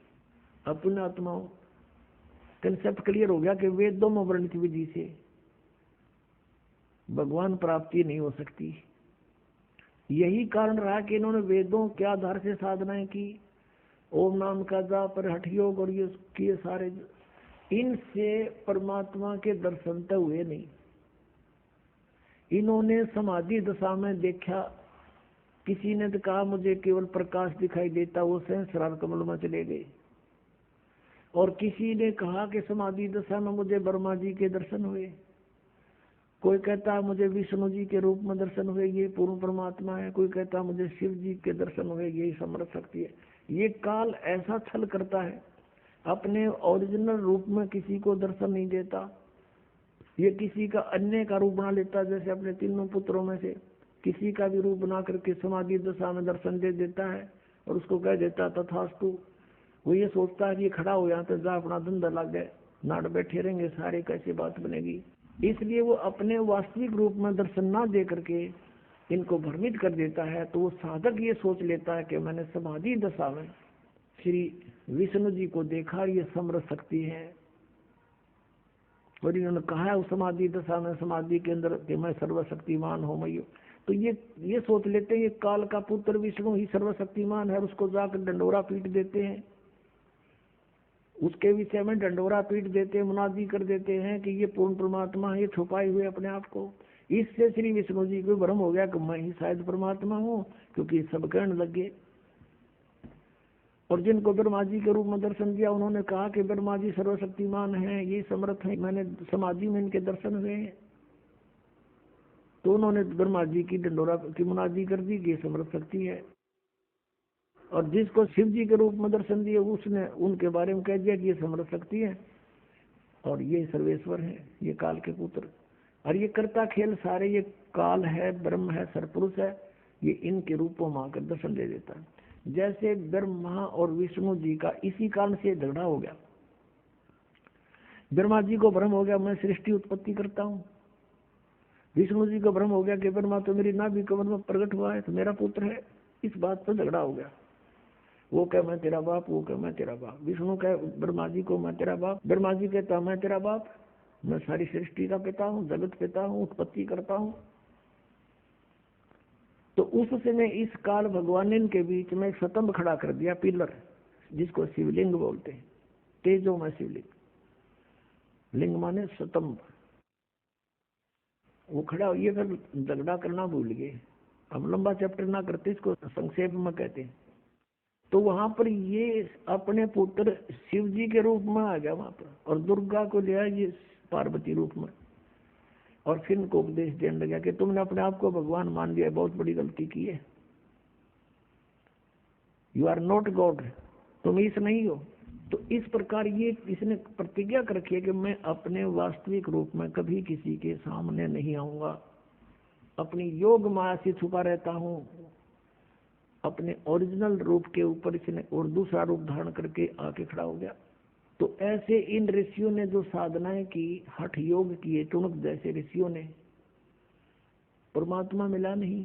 अपने आत्माओं कंसेप्ट क्लियर हो गया कि वेदों में वर्णित विधि से भगवान प्राप्ति नहीं हो सकती। यही कारण रहा कि इन्होंने वेदों के आधार से साधनाएं की, ओम नाम का जाप और हठ योग और ये किए सारे, इनसे परमात्मा के दर्शन तो हुए नहीं। इन्होंने समाधि दशा में देखा, किसी ने तो कहा मुझे केवल प्रकाश दिखाई देता, वो सहस्रार कमल में चले गए। और किसी ने कहा कि समाधि दशा में मुझे ब्रह्मा जी के दर्शन हुए। कोई कहता मुझे विष्णु जी के रूप में दर्शन हुए, ये पूर्ण परमात्मा है। कोई कहता मुझे शिव जी के दर्शन हुए, यही समर्थ शक्ति है। ये काल ऐसा छल करता है, अपने ओरिजिनल रूप में किसी को दर्शन नहीं देता। ये किसी का अन्य का रूप बना लेता, जैसे अपने तीनों पुत्रों में से किसी का भी रूप बना करके समाधि दशा में दर्शन दे देता है और उसको कह देता तथास्तु। वो ये सोचता है कि ये खड़ा हो यहाँ तो जा अपना धंधा लग गए, नाड़ बैठे रहेंगे सारे, कैसी बात बनेगी। इसलिए वो अपने वास्तविक रूप में दर्शन ना दे करके इनको भ्रमित कर देता है। तो वो साधक ये सोच लेता है कि मैंने समाधि दशा में श्री विष्णु जी को देखा, ये समर्थ शक्ति है। और इन्होंने कहा है उस समाधि दशा में, समाधि के अंदर कि मैं सर्वशक्तिमान हूँ मैं। तो ये सोच लेते हैं ये काल का पुत्र विष्णु ही सर्वशक्तिमान है, उसको जाकर डंडोरा पीट देते हैं, उसके विषय में डंडोरा पीट देते हैं, मुनादी कर देते हैं कि ये पूर्ण परमात्मा है, ये छुपाए हुए अपने आप को। इससे श्री विष्णु जी को भ्रम हो गया कि मैं ही शायद परमात्मा हूँ, क्योंकि सब कहने लगे। और जिनको ब्रह्मा जी के रूप में दर्शन दिया, उन्होंने कहा कि ब्रह्मा जी सर्वशक्तिमान है, ये समर्थ है, मैंने समाधि में इनके दर्शन हुए हैं। तो उन्होंने ब्रह्मा जी की डंडोरा की मुनादी कर दी कि ये समर्थ शक्ति है। और जिसको शिव जी के रूप में दर्शन दिए, उसने उनके बारे में कह दिया कि ये समर्थ शक्ति है और ये सर्वेश्वर है, ये काल के पुत्र। और ये करता खेल सारे ये काल है, ब्रह्म है, सरपुरुष है, ये इनके रूपों में आकर दर्शन दे देता है। जैसे ब्रह्मा और विष्णु जी का इसी कारण से झगड़ा हो गया। ब्रह्मा जी को भ्रम हो गया मैं सृष्टि उत्पत्ति करता हूँ, विष्णु जी को भ्रम हो गया कि ब्रह्मा तो मेरी नाभि कमल में प्रकट हुआ है तो मेरा पुत्र है। इस बात पर झगड़ा हो गया। वो कहे मैं तेरा बाप, वो कहे मैं तेरा बाप। विष्णु कहे ब्रह्मा जी को मैं तेरा बाप, ब्रह्मा जी कहता मैं तेरा बाप, मैं सारी सृष्टि का पिता हूँ, जगत पिता हूँ, उत्पत्ति करता हूँ। तो उस समय इस काल भगवान ने इनके बीच में एक स्तंभ खड़ा कर दिया, पिलर, जिसको शिवलिंग बोलते हैं। तेजो में शिवलिंग, लिंग माने स्तंभ। वो खड़ा, ये फिर झगड़ा करना भूल गए। हम लंबा चैप्टर ना करते, इसको संक्षेप में कहते हैं। तो वहां पर ये अपने पुत्र शिव जी के रूप में आ गया वहां पर, और दुर्गा को लिया ये पार्वती रूप में। और फिर इनको उपदेश देने लगा कि तुमने अपने आप को भगवान मान लिया, बहुत बड़ी गलती की है। यू आर नॉट गॉड, तुम ईश नहीं हो। तो इस प्रकार ये इसने प्रतिज्ञा कर रखी है कि मैं अपने वास्तविक रूप में कभी किसी के सामने नहीं आऊंगा, अपनी योग माया से छुपा रहता हूँ। अपने ओरिजिनल रूप के ऊपर इसने और दूसरा रूप धारण करके आके खड़ा हो गया। तो ऐसे इन ऋषियों ने जो साधनाएं की, हठ योग किए, टुणक जैसे ऋषियों ने, परमात्मा मिला नहीं।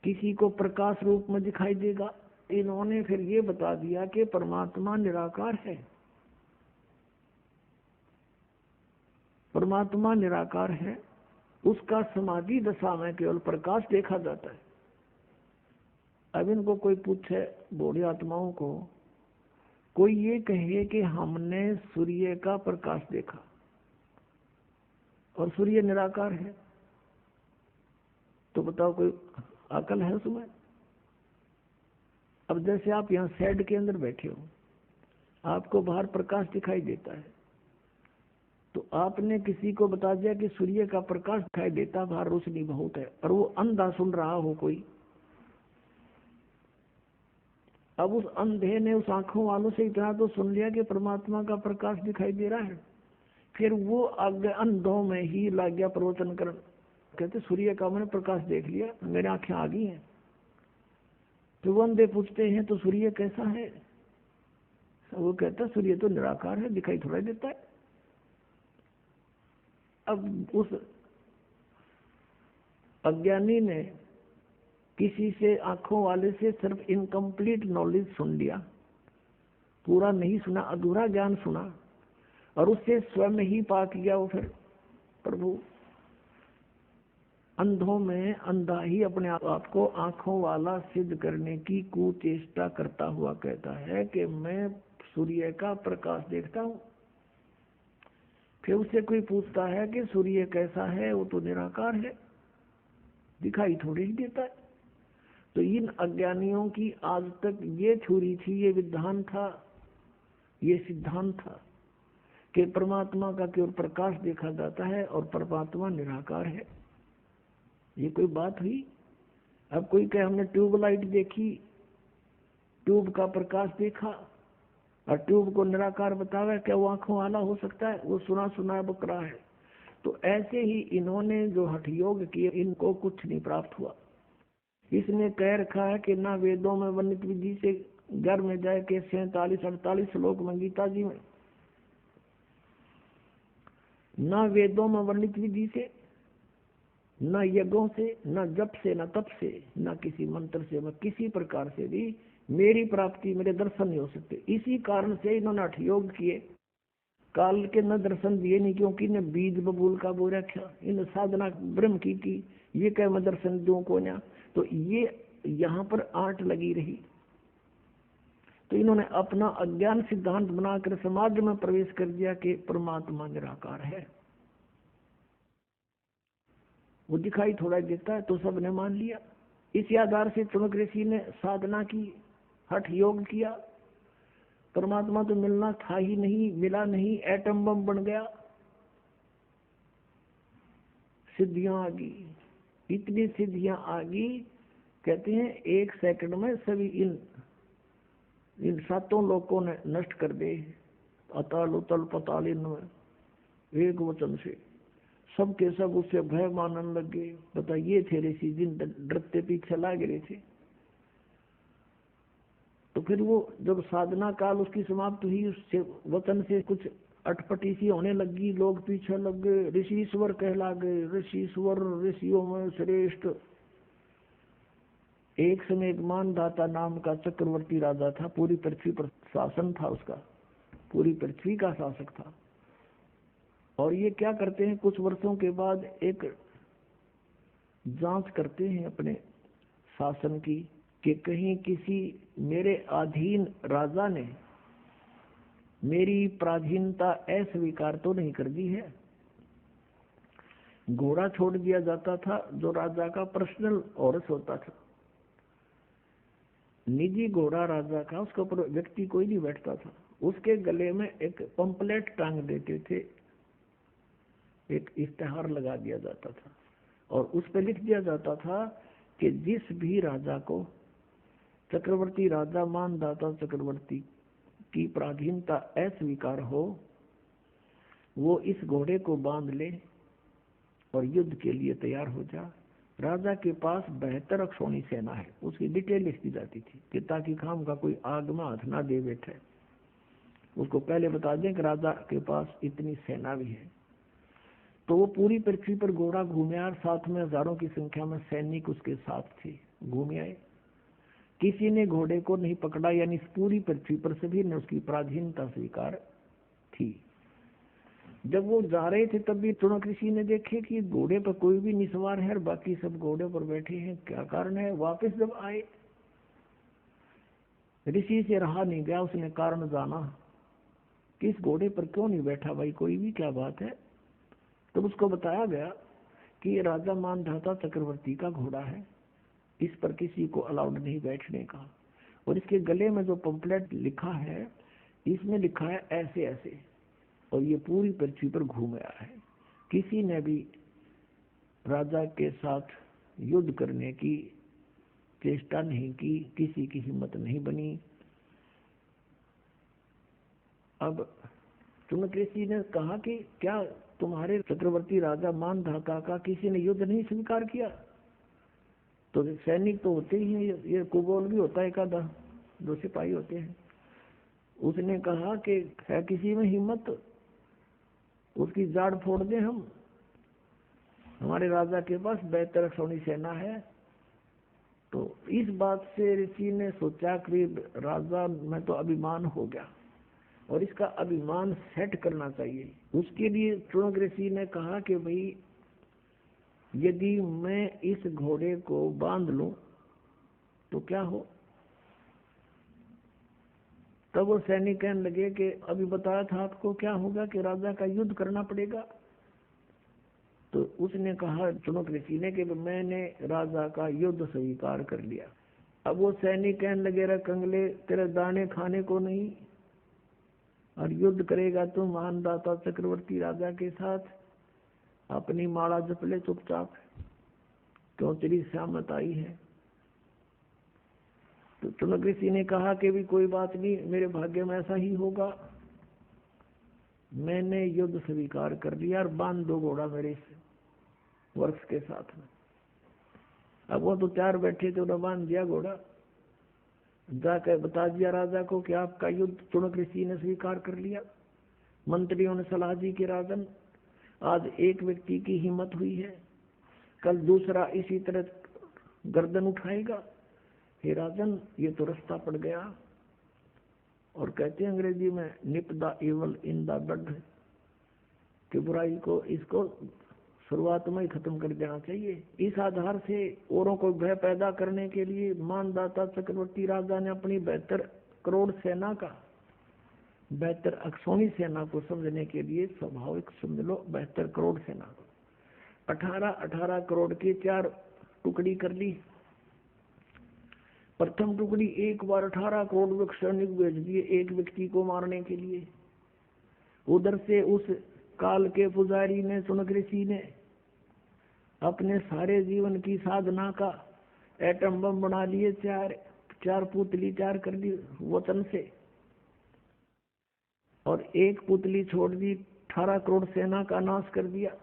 किसी को प्रकाश रूप में दिखाई देगा। इन्होंने फिर ये बता दिया कि परमात्मा निराकार है, परमात्मा निराकार है, उसका समाधि दशा में केवल प्रकाश देखा जाता है। अब इनको कोई पूछे, बूढ़ी आत्माओं को, कोई ये कहे कि हमने सूर्य का प्रकाश देखा और सूर्य निराकार है, तो बताओ कोई अकल है उसमें? अब जैसे आप यहाँ शेड के अंदर बैठे हो, आपको बाहर प्रकाश दिखाई देता है, तो आपने किसी को बता दिया कि सूर्य का प्रकाश दिखाई देता, बाहर रोशनी बहुत है, और वो अंधा सुन रहा हो कोई। अब उस अंधे ने उस आंखों वालों से इतना तो सुन लिया कि परमात्मा का प्रकाश दिखाई दे रहा है, फिर वो आगे अंधों में ही लग गया प्रवचन करने। कहते सूर्य का मैंने प्रकाश देख लिया, मेरी आंखें आ गई हैं। तो वो अंधे पूछते हैं तो सूर्य कैसा है? वो कहता सूर्य तो निराकार है, दिखाई थोड़ा देता है। अब उस अज्ञानी ने किसी से, आंखों वाले से सिर्फ इनकम्प्लीट नॉलेज सुन लिया, पूरा नहीं सुना, अधूरा ज्ञान सुना, और उससे स्वयं ही पाक किया वो। फिर प्रभु अंधों में अंधा ही अपने आप को आंखों वाला सिद्ध करने की कुचेष्टा करता हुआ कहता है कि मैं सूर्य का प्रकाश देखता हूँ। फिर उससे कोई पूछता है कि सूर्य कैसा है? वो तो निराकार है, दिखाई थोड़ी ही देता है। तो इन अज्ञानियों की आज तक ये थ्योरी थी, ये विधान था, ये सिद्धांत था कि परमात्मा का केवल प्रकाश देखा जाता है और परमात्मा निराकार है। ये कोई बात हुई? अब कोई कहे हमने ट्यूबलाइट देखी, ट्यूब का प्रकाश देखा, और ट्यूब को निराकार बतावे, क्या वो आंखों वाला हो सकता है? वो सुना सुना बकरा है। तो ऐसे ही इन्होंने जो हठ योग किए, इनको कुछ नहीं प्राप्त हुआ। इसने कह रखा है कि ना वेदों में वर्णित विधि से घर में जाए के 47-48 श्लोक में गीता जी में, ना वेदों में वर्णित विधि से, न यज्ञों से, न जप से, न तप से, न किसी मंत्र से, व किसी प्रकार से भी मेरी प्राप्ति, मेरे दर्शन नहीं हो सकते। इसी कारण से इन्होंने हठ योग किए, काल के न दर्शन दिए नहीं, क्योंकि इन्हें बीज बबूल का बो रखा, इन साधना ब्रह्म की ये कह मैं दर्शन दूं को ना। तो ये यहाँ पर आंट लगी रही। तो इन्होंने अपना अज्ञान सिद्धांत बनाकर समाज में प्रवेश कर दिया कि परमात्मा निराकार है, वो दिखाई थोड़ा देता है, तो सबने मान लिया। इसी आधार से चमक ऋषि ने साधना की, हठ योग किया। परमात्मा तो मिलना था ही नहीं, मिला नहीं, एटम बम बन गया, सिद्धियां आ गई, इतनी सिद्धियां आ गई। कहते हैं 1 सेकंड में सभी इन 7 लोकों ने नष्ट कर दे, अतल उतल पताल, इनमें एक वचन से सबके सब उससे भय मानने लग गए। बताइए थे ऋषि जिन डरते पीछे लाग रहे थे। तो फिर वो जब साधना काल उसकी समाप्त हुई, उससे वचन से कुछ अटपटी सी होने लगी, लोग पीछे लग गए, ऋषिश्वर कहला गए। ऋषिश्वर ऋषियों में श्रेष्ठ। एक समय एक मानदाता नाम का चक्रवर्ती राजा था, पूरी पृथ्वी पर शासन था उसका, पूरी पृथ्वी का शासक था। और ये क्या करते हैं, कुछ वर्षों के बाद एक जांच करते हैं अपने शासन की, कि कहीं किसी मेरे अधीन राजा ने मेरी पराधीनता अस्वीकार तो नहीं कर दी है। घोड़ा छोड़ दिया जाता था जो राजा का पर्सनल औरस होता था, निजी घोड़ा राजा का, उसके ऊपर व्यक्ति कोई नहीं बैठता था। उसके गले में एक पंपलेट टांग देते थे, एक इश्तेहार लगा दिया जाता था, और उस पर लिख दिया जाता था कि जिस भी राजा को चक्रवर्ती राजा मानदाता चक्रवर्ती की पराधीनता अस्वीकार हो, वो इस घोड़े को बांध ले और युद्ध के लिए तैयार हो जा। राजा के पास 72 अक्षौणी सेना है, उसकी डिटेल लिख दी जाती थी कि ताकि खाम का कोई आग में हाथ ना दे बैठे, उसको पहले बता दें कि राजा के पास इतनी सेना भी है। तो वो पूरी पृथ्वी पर घोड़ा घूमे, और साथ में हजारों की संख्या में सैनिक उसके साथ थे, घूमे आए। किसी ने घोड़े को नहीं पकड़ा, यानी पूरी पृथ्वी पर सभी ने उसकी पराधीनता स्वीकार थी। जब वो जा रहे थे तब भी चुनक ऋषि ने देखे कि घोड़े पर कोई भी निसवार है और बाकी सब घोड़े पर बैठे हैं, क्या कारण है। वापस जब आए, ऋषि से रहा नहीं गया, उसने कारण जाना कि इस घोड़े पर क्यों नहीं बैठा भाई कोई भी, क्या बात है। तब उसको बताया गया कि ये राजा मानधाता चक्रवर्ती का घोड़ा है, इस पर किसी को अलाउड नहीं बैठने का, और इसके गले में जो पंपलेट लिखा है, इसमें लिखा है ऐसे ऐसे, और ये पूरी पृथ्वी पर घूम रहा है। किसी ने भी राजा के साथ युद्ध करने की चेष्टा नहीं की, किसी की हिम्मत नहीं बनी। अब चुनकेसी ने कहा कि क्या तुम्हारे चक्रवर्ती राजा मानधाता का किसी ने युद्ध नहीं स्वीकार किया? तो सैनिक तो होते ही हैं, ये कुबोल भी होता है एक आधा, दो सिपाही होते हैं। उसने कहा कि है किसी में हिम्मत, उसकी जाड़ फोड़ दे हम, हमारे राजा के पास बेहतर सोनी सेना है। तो इस बात से ऋषि ने सोचा कि राजा में तो अभिमान हो गया और इसका अभिमान सेट करना चाहिए। उसके लिए चुनक ऋषि ने कहा कि भाई यदि मैं इस घोड़े को बांध लूं तो क्या हो? तब वो सैनिक कहने लगे कि अभी बताया था आपको क्या होगा कि राजा का युद्ध करना पड़ेगा। तो उसने कहा चुनक ऋषि ने कि मैंने राजा का युद्ध स्वीकार कर लिया। अब वो सैनिक कहने लगे रे कंगले, तेरे दाने खाने को नहीं, और युद्ध करेगा तो मानदाता चक्रवर्ती राजा के साथ, अपनी माला जप ले चुपचाप, क्यों तेरी सहमत आई है। तो चुनक ऋषि ने कहा कि भी कोई बात नहीं, मेरे भाग्य में ऐसा ही होगा, मैंने युद्ध स्वीकार कर लिया और बांध दो घोड़ा मेरे वर्ष के साथ में। अब वो तो तैयार बैठे थे, उन्होंने बांध दिया घोड़ा, जाकर बता दिया राजा को कि आपका युद्ध चुनक ऋषि ने स्वीकार कर लिया। मंत्रियों ने सलाह दी कि राजन, आज एक व्यक्ति की हिम्मत हुई है, कल दूसरा इसी तरह गर्दन उठाएगा। हे राजन, ये तो रास्ता पड़ गया। और कहते हैं अंग्रेजी में nip the evil in the bud, कि बुराई को इसको शुरुआत में ही खत्म कर देना चाहिए। इस आधार से औरों को भय पैदा करने के लिए मानदाता चक्रवर्ती राजा ने अपनी 72 करोड़ सेना का, 72 अक्षौणी सेना को समझने के लिए स्वाभाविक समझ लो 72 करोड़ सेना, 18 करोड़ की 4 टुकड़ी कर ली। प्रथम टुकड़ी एक बार 18 करोड़ सैनिक भेज दिए एक व्यक्ति को मारने के लिए। उधर से उस काल के पुजारी ने, चुनक ऋषि ने, अपने सारे जीवन की साधना का एटम बम बना लिए, चार पुतली तैयार कर दी वचन से, और एक पुतली छोड़ दी, 18 करोड़ सेना का नाश कर दिया।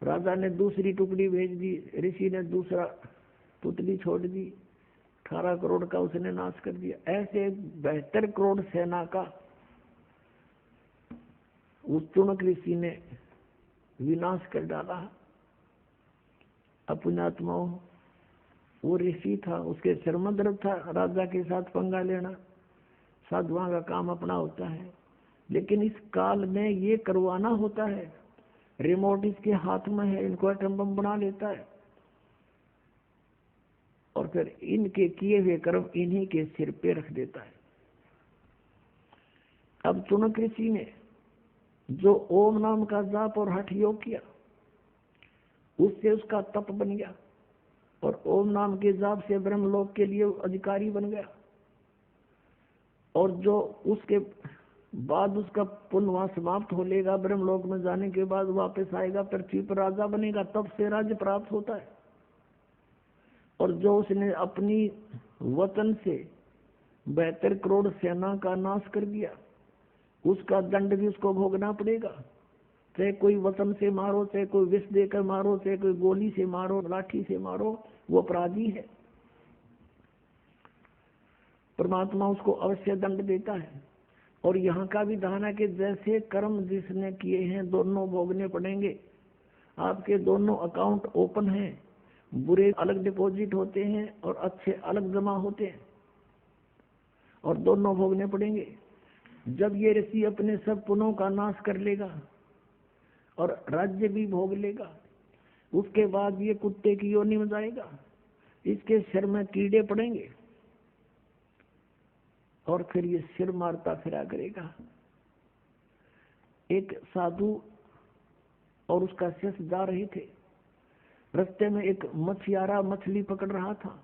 राजा ने दूसरी टुकड़ी भेज दी, ऋषि ने दूसरा पुतली छोड़ दी, 18 करोड़ का उसने नाश कर दिया। ऐसे 72 करोड़ सेना का उस चुनक ऋषि ने विनाश कर डाला। अपनात्मा वो ऋषि था, उसके सिर में दर्द था राजा के साथ पंगा लेना, साधुओं का काम अपना होता है। लेकिन इस काल में ये करवाना होता है, रिमोट इसके हाथ में है, इनको एटम बम बना लेता है और फिर इनके किए हुए कर्म इन्हीं के सिर पे रख देता है। अब चुनक ऋषि ने जो ओम नाम का जाप और हठ योग किया, उससे उसका तप बन गया और ओम नाम के जाप से ब्रह्मलोक के लिए अधिकारी बन गया। और जो उसके बाद उसका पुण्य वहां समाप्त हो लेगा, ब्रह्मलोक में जाने के बाद वापस आएगा, पृथ्वी पर राजा बनेगा, तब से राज्य प्राप्त होता है। और जो उसने अपनी वतन से 72 करोड़ सेना का नाश कर दिया, उसका दंड भी उसको भोगना पड़ेगा। चाहे कोई वतन से मारो, चाहे कोई विष देकर मारो, चाहे कोई गोली से मारो, लाठी से मारो, वो अपराधी है। परमात्मा उसको अवश्य दंड देता है। और यहाँ का विधान है कि जैसे कर्म जिसने किए हैं दोनों भोगने पड़ेंगे। आपके दोनों अकाउंट ओपन हैं, बुरे अलग डिपॉजिट होते हैं और अच्छे अलग जमा होते हैं, और दोनों भोगने पड़ेंगे। जब ये ऋषि अपने सब पुण्यों का नाश कर लेगा और राज्य भी भोग लेगा, उसके बाद ये कुत्ते की योनि में जाएगा, इसके सिर में कीड़े पड़ेंगे और फिर ये सिर मारता फिरा करेगा। एक साधु और उसका शिष्य जा रहे थे, रास्ते में एक मछियारा मछली पकड़ रहा था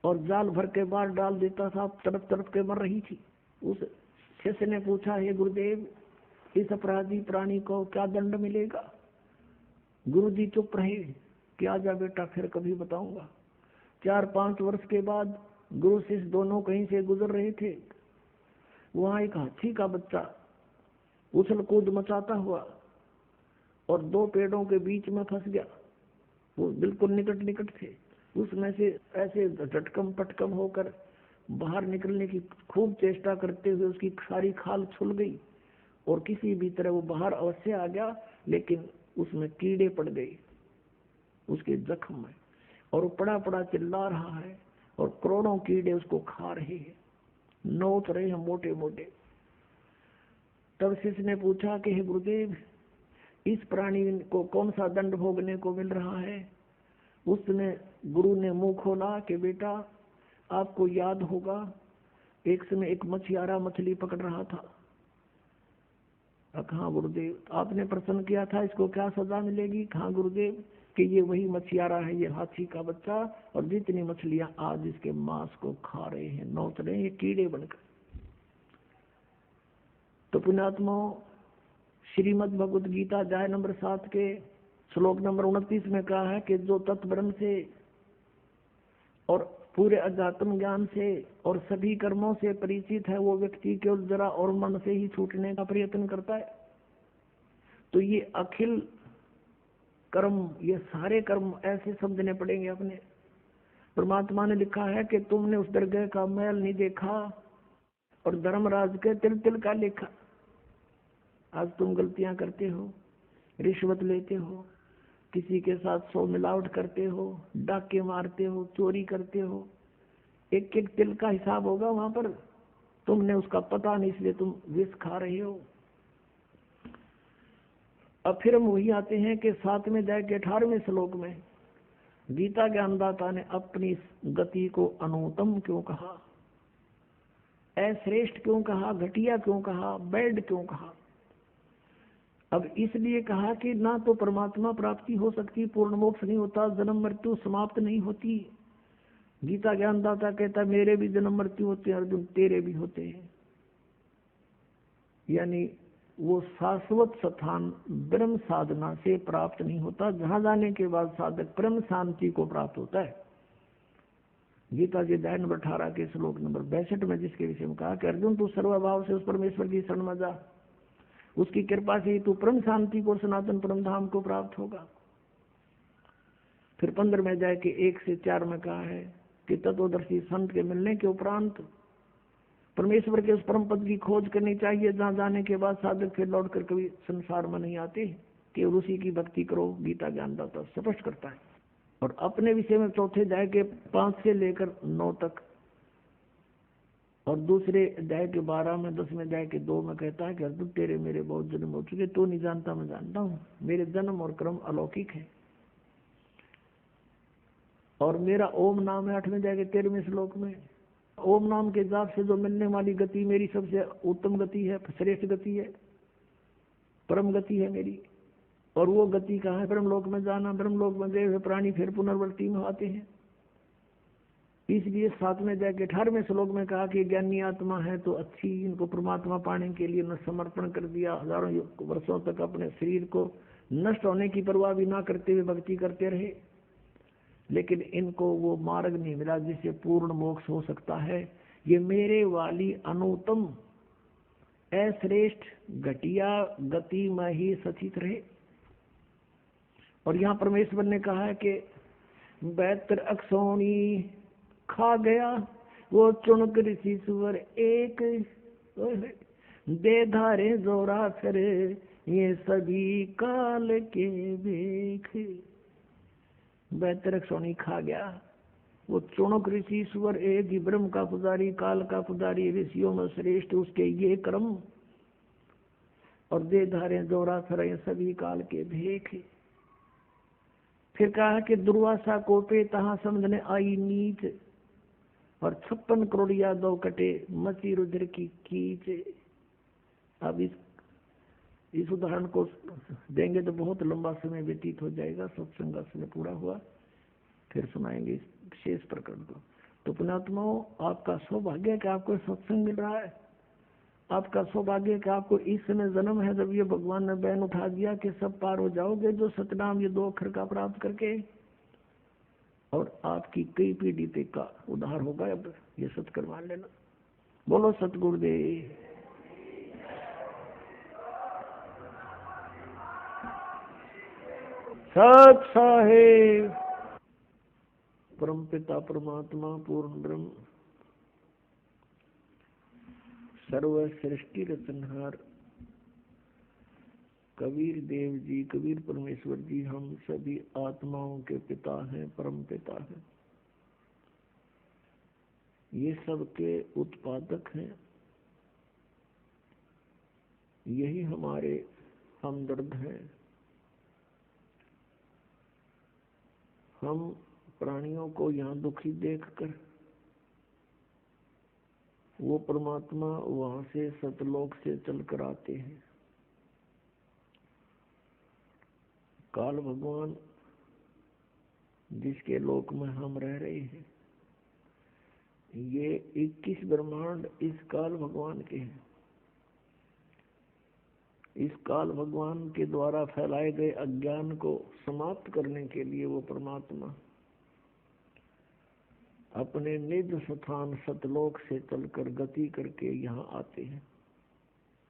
और जाल भर के बाहर डाल देता था, तरफ तरफ के मर रही थी। उस शिष्य ने पूछा, हे गुरुदेव, इस अपराधी प्राणी को क्या दंड मिलेगा? गुरु जी चुप रहे कि आजा बेटा, फिर कभी बताऊंगा। 4-5 वर्ष के बाद गुरु शिष्य दोनों कहीं से गुजर रहे थे। वहां एक हाथी का बच्चा उछल कूद मचाता हुआ और 2 पेड़ों के बीच में फंस गया। वो बिल्कुल निकट निकट थे। उसमें से ऐसे झटकम पटकम होकर बाहर निकलने की खूब चेष्टा करते हुए उसकी सारी खाल छुल गई और किसी भी तरह वो बाहर अवश्य आ गया, लेकिन उसमें कीड़े पड़ गए उसके जख्म में, और वो पड़ा पड़ा चिल्ला रहा है और करोड़ों कीड़े उसको खा रहे हैं, नोच रहे हैं मोटे मोटे। तब शिष्य ने पूछा कि हे गुरुदेव, इस प्राणी को कौन सा दंड भोगने को मिल रहा है? उसने गुरु ने मुंह खोला कि बेटा, आपको याद होगा एक समय एक मछियारा मछली पकड़ रहा था। कहाँ गुरुदेव, आपने प्रश्न किया था इसको क्या सजा मिलेगी? कहाँ गुरुदेव, कि ये वही मछियारा है, ये हाथी का बच्चा, और जितनी मछलियां आज इसके मांस को खा रहे हैं, नोच रहे हैं, ये कीड़े बनकर। तो पुण्यात्मा, श्रीमद् भगवद गीता अध्याय नंबर 7 के श्लोक नंबर 29 में कहा है कि जो तत्ब्रह्म से और पूरे अध्यात्म ज्ञान से और सभी कर्मों से परिचित है, वो व्यक्ति केवल जरा और मन से ही छूटने का प्रयत्न करता है। तो ये अखिल कर्म, ये सारे कर्म ऐसे समझने पड़ेंगे अपने। परमात्मा ने लिखा है कि तुमने उस दरगाह का मैल नहीं देखा और धर्मराज के तिल तिल का लेखा। आज तुम गलतियां करते हो, रिश्वत लेते हो, किसी के साथ 100 मिलावट करते हो, डाके मारते हो, चोरी करते हो, एक एक तिल का हिसाब होगा वहां पर। तुमने उसका पता नहीं, इसलिए तुम विष खा रहे हो। अब फिर हम वही आते हैं कि 7वें अध्याय के 18वें श्लोक में गीता ज्ञानदाता ने अपनी गति को अनुत्तम क्यों कहा, अश्रेष्ठ क्यों कहा, घटिया क्यों कहा, बैड क्यों कहा? अब इसलिए कहा कि ना तो परमात्मा प्राप्ति हो सकती, पूर्ण मोक्ष नहीं होता, जन्म मृत्यु समाप्त नहीं होती। गीता ज्ञानदाता कहता मेरे भी जन्म मृत्यु होते हैं अर्जुन, तेरे भी होते हैं। यानी वो शाश्वत स्थान ब्रह्म साधना से प्राप्त नहीं होता, जहां जाने के बाद साधक ब्रह्म शांति को प्राप्त होता है। गीता के अध्याय नंबर 18 के श्लोक नंबर 62 में जिसके विषय में कहा कि अर्जुन तू सर्वभाव से उस परमेश्वर की शरण में जा, उसकी कृपा से तू परम शांति को, सनातन परम धाम को प्राप्त होगा। फिर 15 में जाए कि 1 से 4 में कहा है कि तत्वदर्शी संत के मिलने के उपरांत परमेश्वर के उस परम पद की खोज करनी चाहिए, जहां जाने के बाद साधक फिर लौटकर कभी संसार में नहीं आते, केवल उसी की भक्ति करो। गीता ज्ञानदाता स्पष्ट करता है। और अपने विषय में 4थे अध्याय के 5 से लेकर 9 तक और दूसरे अध्याय के 12 में 10वें अध्याय के 2 में कहता है कि अर्जुन तेरे मेरे बहुत जन्म हो चुके, तो नहीं जानता मैं जानता हूँ, मेरे जन्म और कर्म अलौकिक है। और मेरा ओम नाम है 8वें अध्याय के 13वें श्लोक में। ओम नाम के जाप से जो मिलने वाली गति मेरी सबसे उत्तम गति है, श्रेष्ठ गति है, परम गति है मेरी। और वो गति कहाँ है? ब्रह्मलोक में जाना। ब्रह्मलोक में गए हुए प्राणी फिर पुनर्वृत्ति में आते हैं। इसलिए 7वें अध्याय के 18वें श्लोक में कहा कि ज्ञानी आत्मा है तो अच्छी, इनको परमात्मा पाने के लिए न समर्पण कर दिया, हजारों वर्षों तक अपने शरीर को नष्ट होने की परवाह भी ना करते हुए भक्ति करते रहे, लेकिन इनको वो मार्ग नहीं मिला जिससे पूर्ण मोक्ष हो सकता है। ये मेरे वाली अनुत्तम अश्रेष्ठ घटिया गति में ही सचित रहे। और यहाँ परमेश्वर ने कहा है कि 72 अक्षौणी खा गया वो चुनक ऋषि सुवर एक, दे धारे जोरा फिर ये सभी काल के भेख। 72 अक्षौणी खा गया वो चुनक ऋषि सुवर एक ही, ब्रह्म का पुजारी, काल का पुजारी, ऋषियों में श्रेष्ठ उसके ये कर्म, और दे धारे जोरा फिर ये सभी काल के भेख। फिर कहा कि दुर्वासा कोपे तहाँ समझने आई नीच, और 56 करोड़ यादव कटे मची रुद्र की कीच। अब इस उदाहरण को देंगे तो बहुत लंबा समय व्यतीत हो जाएगा। सत्संग का समय पूरा हुआ, फिर सुनाएंगे इस विशेष प्रकरण को। तो पुण्यात्माओं, आपका सौभाग्य है कि आपको सत्संग मिल रहा है। आपका सौभाग्य कि आपको इस समय जन्म है जब ये भगवान ने बैन उठा दिया कि सब पार हो जाओगे जो सतनाम ये 2 अक्षर का प्राप्त करके, और आपकी कई पीढ़ी तक का उद्धार होगा। अब ये सत्कर मान लेना। बोलो सतगुरुदेव। सत साहेब। परमपिता परमात्मा पूर्ण ब्रह्म सर्व सृष्टि रचनहार कबीर देव जी, कबीर परमेश्वर जी हम सभी आत्माओं के पिता हैं, परम पिता हैं। ये सबके उत्पादक हैं। यही हमारे हमदर्द हैं। हम प्राणियों को यहाँ दुखी देखकर वो परमात्मा वहां से सतलोक से चलकर आते हैं। काल भगवान जिसके लोक में हम रह रहे हैं, ये 21 ब्रह्मांड इस काल भगवान के हैं। इस काल भगवान के द्वारा फैलाए गए अज्ञान को समाप्त करने के लिए वो परमात्मा अपने निज स्थान सतलोक से चलकर गति करके यहाँ आते हैं।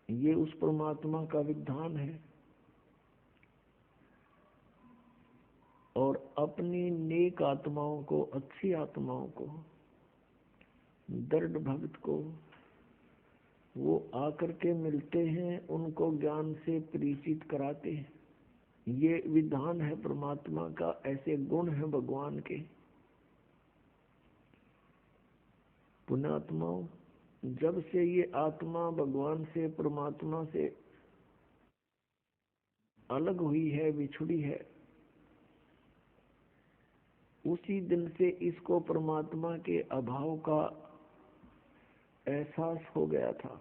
ये उस परमात्मा का विधान है। और अपनी नेक आत्माओं को, अच्छी आत्माओं को, दृढ़ भक्त को वो आकर के मिलते हैं, उनको ज्ञान से परिचित कराते हैं। ये विधान है परमात्मा का। ऐसे गुण है भगवान के। पुण्यात्माओं, जब से ये आत्मा भगवान से, परमात्मा से अलग हुई है, बिछुड़ी है, उसी दिन से इसको परमात्मा के अभाव का एहसास हो गया था।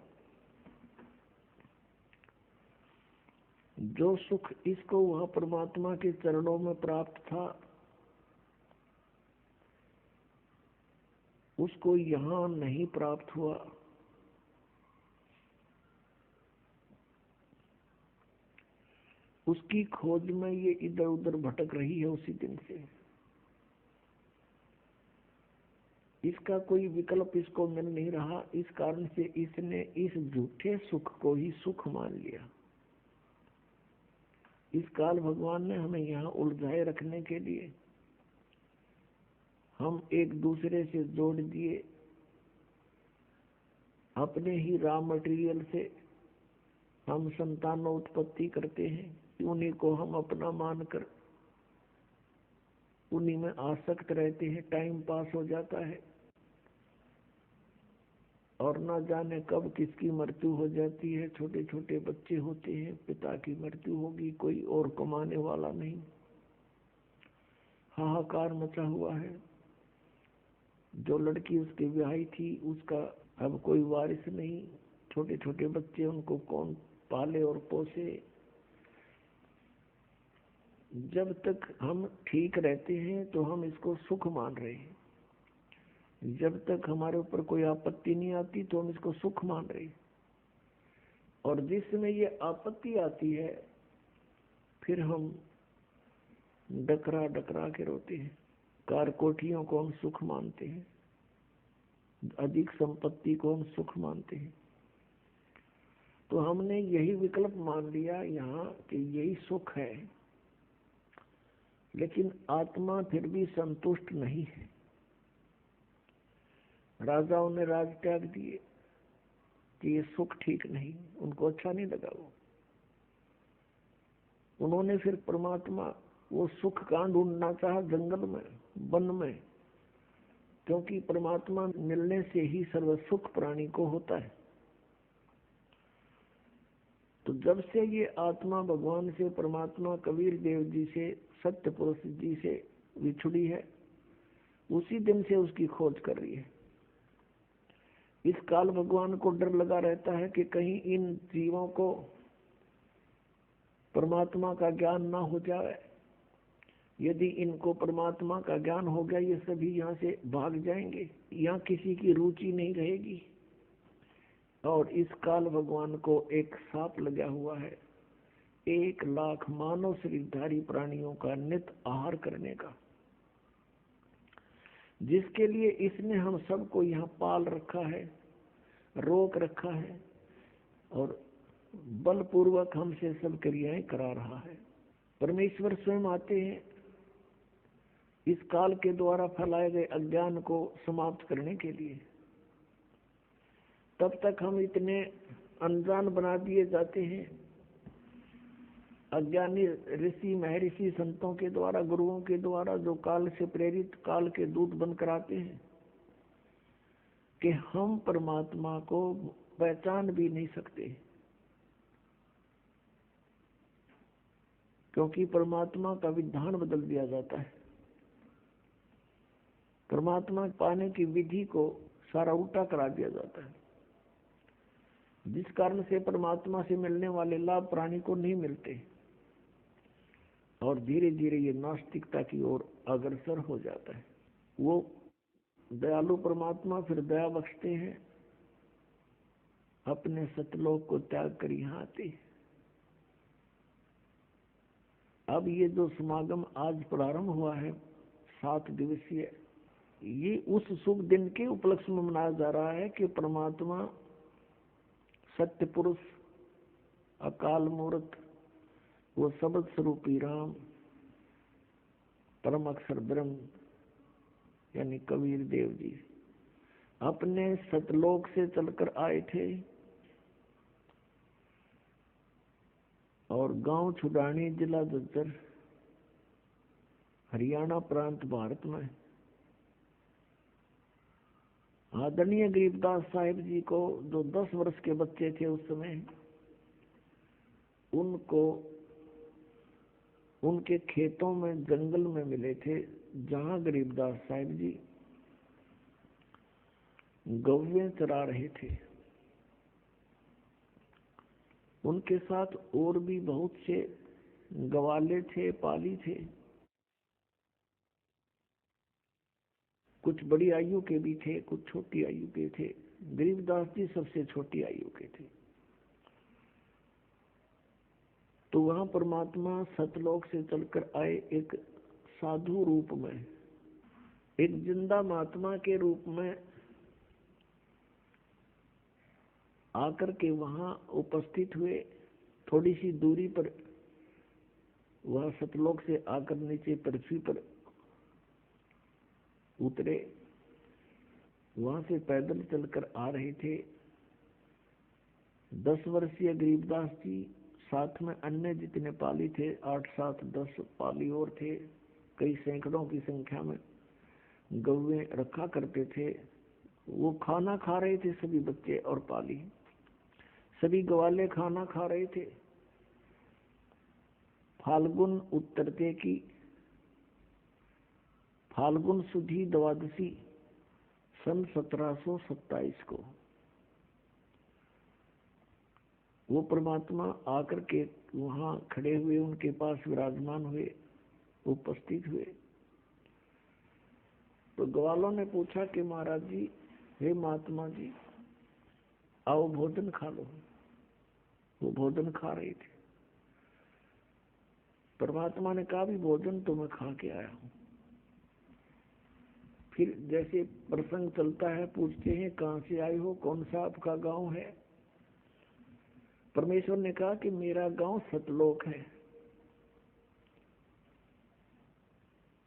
जो सुख इसको वह परमात्मा के चरणों में प्राप्त था, उसको यहाँ नहीं प्राप्त हुआ। उसकी खोज में ये इधर उधर भटक रही है उसी दिन से। इसका कोई विकल्प इसको मिल नहीं रहा। इस कारण से इसने इस झूठे सुख को ही सुख मान लिया। इस काल भगवान ने हमें यहाँ उलझाए रखने के लिए हम एक दूसरे से जोड़ दिए। अपने ही रॉ मटेरियल से हम संतानोत्पत्ति करते हैं। उन्हीं को हम अपना मानकर उन्हीं में आसक्त रहते हैं। टाइम पास हो जाता है और ना जाने कब किसकी मृत्यु हो जाती है। छोटे छोटे बच्चे होते हैं, पिता की मृत्यु होगी, कोई और कमाने वाला नहीं। हाहाकार मचा हुआ है। जो लड़की उसकी ब्याही थी, उसका अब कोई वारिस नहीं। छोटे छोटे बच्चे, उनको कौन पाले और पोसे। जब तक हम ठीक रहते हैं तो हम इसको सुख मान रहे हैं। जब तक हमारे ऊपर कोई आपत्ति नहीं आती तो हम इसको सुख मान रहे हैं। और जिस समय ये आपत्ति आती है, फिर हम डकरा डकरा के रोते हैं। कार कोठियों को हम सुख मानते हैं, अधिक संपत्ति को हम सुख मानते हैं। तो हमने यही विकल्प मान लिया यहाँ कि यही सुख है। लेकिन आत्मा फिर भी संतुष्ट नहीं है। राजाओं ने राज त्याग दिए कि ये सुख ठीक नहीं, उनको अच्छा नहीं लगा वो। उन्होंने फिर परमात्मा, वो सुख कहाँ ढूंढना चाहा? जंगल में, वन में। क्योंकि परमात्मा मिलने से ही सर्व सुख प्राणी को होता है। तो जब से ये आत्मा भगवान से, परमात्मा कबीर देव जी से, सत्य पुरुष जी से विछुड़ी है, उसी दिन से उसकी खोज कर रही है। इस काल भगवान को डर लगा रहता है कि कहीं इन जीवों को परमात्मा का ज्ञान ना हो जाए। यदि इनको परमात्मा का ज्ञान हो गया, ये सभी यहाँ से भाग जाएंगे। यहाँ किसी की रुचि नहीं रहेगी। और इस काल भगवान को एक साप लगा हुआ है 1,00,000 मानव शरीरधारी प्राणियों का नित आहार करने का, जिसके लिए इसने हम सबको यहाँ पाल रखा है, रोक रखा है और बलपूर्वक हमसे सब क्रियाएं करा रहा है। परमेश्वर स्वयं आते हैं इस काल के द्वारा फैलाए गए अज्ञान को समाप्त करने के लिए। तब तक हम इतने अनजान बना दिए जाते हैं अज्ञानी ऋषि महर्षि संतों के द्वारा, गुरुओं के द्वारा, जो काल से प्रेरित काल के दूत बनकर आते हैं, कि हम परमात्मा को पहचान भी नहीं सकते, क्योंकि परमात्मा का विधान बदल दिया जाता है। परमात्मा पाने की विधि को सारा उल्टा करा दिया जाता है, जिस कारण से परमात्मा से मिलने वाले लाभ प्राणी को नहीं मिलते और धीरे धीरे ये नास्तिकता की ओर अग्रसर हो जाता है। वो दयालु परमात्मा फिर दया बख्शते हैं, अपने सतलोक को त्याग कर यहाँ आते हैं। अब ये जो समागम आज प्रारंभ हुआ है 7 दिवसीय, ये उस शुभ दिन के उपलक्ष्य में मनाया जा रहा है कि परमात्मा सत्य पुरुष अकाल मूर्त वो शब्द स्वरूपी राम परम अक्षर ब्रह्म यानी कबीर देव जी अपने सतलोक से चलकर आए थे और गांव छुड़ानी जिला झज्जर हरियाणा प्रांत भारत में आदरणीय गरीबदास साहिब जी को, जो 10 वर्ष के बच्चे थे उस समय, उनको उनके खेतों में जंगल में मिले थे, जहां गरीबदास साहिब जी गौवें चरा रहे थे। उनके साथ और भी बहुत से गवाले थे, पाली थे, कुछ बड़ी आयु के भी थे, कुछ छोटी आयु के थे। गरीबदास जी सबसे छोटी आयु के थे। तो वहां परमात्मा सतलोक से चलकर आए एक साधु रूप में, एक जिंदा महात्मा के रूप में आकर के वहां उपस्थित हुए। थोड़ी सी दूरी पर वह सतलोक से आकर नीचे पृथ्वी पर उतरे। वहां से पैदल चलकर आ रहे थे। 10 वर्षीय गरीबदास जी, साथ में अन्य जितने पाली थे 8, 7, 10 पाली और थे, कई सैकड़ों की संख्या में गौवें रखा करते थे। वो खाना खा रहे थे, सभी बच्चे और पाली, सभी गवाले खाना खा रहे थे। फाल्गुन उत्तरते की फाल्गुन सुधी द्वादशी सन 1727 को वो परमात्मा आकर के वहां खड़े हुए, उनके पास विराजमान हुए, उपस्थित हुए। तो ग्वालों ने पूछा कि महाराज जी, हे महात्मा जी, आओ भोजन खा लो। वो भोजन खा रहे थे। परमात्मा ने कहा भी भोजन तो मैं खा के आया हूं। फिर जैसे प्रसंग चलता है, पूछते हैं कहां से आए हो, कौन सा आपका गांव है। परमेश्वर ने कहा कि मेरा गांव सतलोक है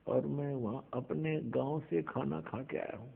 और मैं वहां अपने गांव से खाना खा के आया हूं।